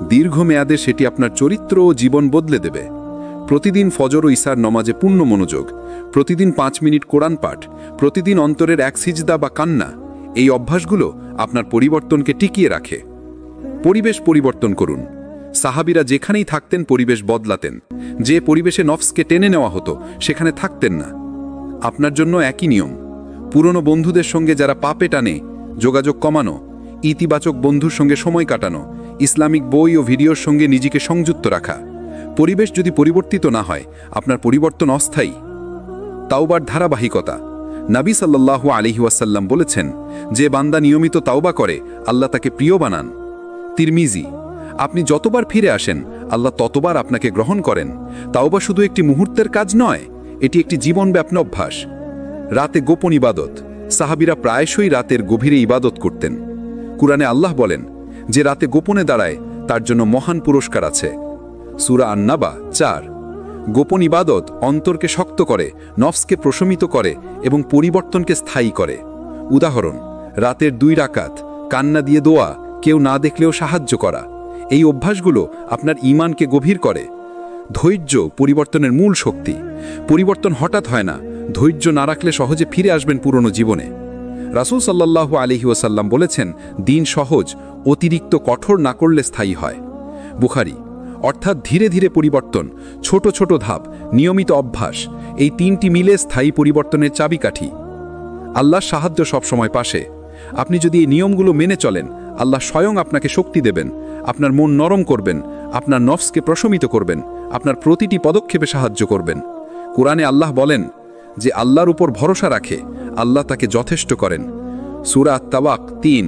দীর্ঘমেয়াদে সেটি আপনার চরিত্র ও জীবন বদলে দেবে। প্রতিদিন ফজর ও ইশার নমাজে পূর্ণ মনোযোগ, প্রতিদিন 5 মিনিট কোরআন পাঠ, প্রতিদিন অন্তরের এক সিজদা বা কান্না, এই অভ্যাসগুলো আপনার পরিবর্তনকে টিকিয়ে রাখে। পরিবেশ পরিবর্তন করুন। সাহাবীরা যেখানেই থাকতেন পরিবেশ বদলাতেন। যে পরিবেশে নফসকে টেনে নেওয়া হতো সেখানে থাকতেন না। আপনার জন্য একই নিয়ম। পুরনো বন্ধুদের সঙ্গে যারা পাপে টানে, যোগাযোগ কমানো, ইতিবাচক বন্ধুর সঙ্গে সময় কাটানো, ইসলামিক বই ও ভিডিওর সঙ্গে নিজেকে সংযুক্ত রাখা। পরিবেশ যদি পরিবর্তিত না হয়, আপনার পরিবর্তন অস্থায়ী। তাওবার ধারাবাহিকতা। নবী সাল্লাল্লাহু আলাইহি ওয়াসাল্লাম বলেছেন, যে বান্দা নিয়মিত তাওবা করে, আল্লাহ তাকে প্রিয় বানান। তিরমিজি। আপনি যতবার ফিরে আসেন, আল্লাহ ততবার আপনাকে গ্রহণ করেন। তাওবা শুধু একটি মুহূর্তের কাজ নয়, এটি একটি জীবনব্যাপী অভ্যাস। রাতে গোপন ইবাদত। সাহাবীরা প্রায়শই রাতের গভীরে ইবাদত করতেন। কুরআনে আল্লাহ বলেন, যে রাতে গোপনে দাঁড়ায় তার জন্য মহান পুরস্কার আছে। সূরা আন-নাবা 4। গোপন ইবাদত অন্তরকে শক্ত করে, নফসকে প্রশমিত করে এবং পরিবর্তনকে স্থায়ী করে। উদাহরণ, রাতের 2 রাকাত, কান্না দিয়ে দোয়া, কেউ না দেখলেও সাহায্য করা। এই অভ্যাসগুলো আপনার ঈমানকে গভীর করে। ধৈর্য পরিবর্তনের মূল শক্তি। পরিবর্তন হঠাৎ হয় না, ধৈর্য না রাখলে সহজে ফিরে আসবেন পুরনো জীবনে। রাসূল সাল্লাল্লাহু আলাইহি ওয়াসাল্লাম বলেছেন, দিন সহজ, অতিরিক্ত কঠোর না করলে স্থায়ী হয়। বুখারী। অর্থাৎ ধীরে ধীরে পরিবর্তন, ছোট ছোট ধাপ, নিয়মিত অভ্যাস, এই 3টি মিলে স্থায়ী পরিবর্তনের চাবিকাঠি। আল্লাহর সাহায্য সবসময় পাশে। আপনি যদি এই নিয়মগুলো মেনে চলেন, আল্লাহ স্বয়ং আপনাকে শক্তি দেবেন, আপনার মন নরম করবেন, আপনার নফসকে প্রশমিত করবেন, আপনার প্রতিটি পদক্ষেপে সাহায্য করবেন। কুরআনে আল্লাহ বলেন, যে আল্লাহর উপর ভরসা রাখে, আল্লাহ তাকে যথেষ্ট করেন। সূরা আত-তাওয়াক 3।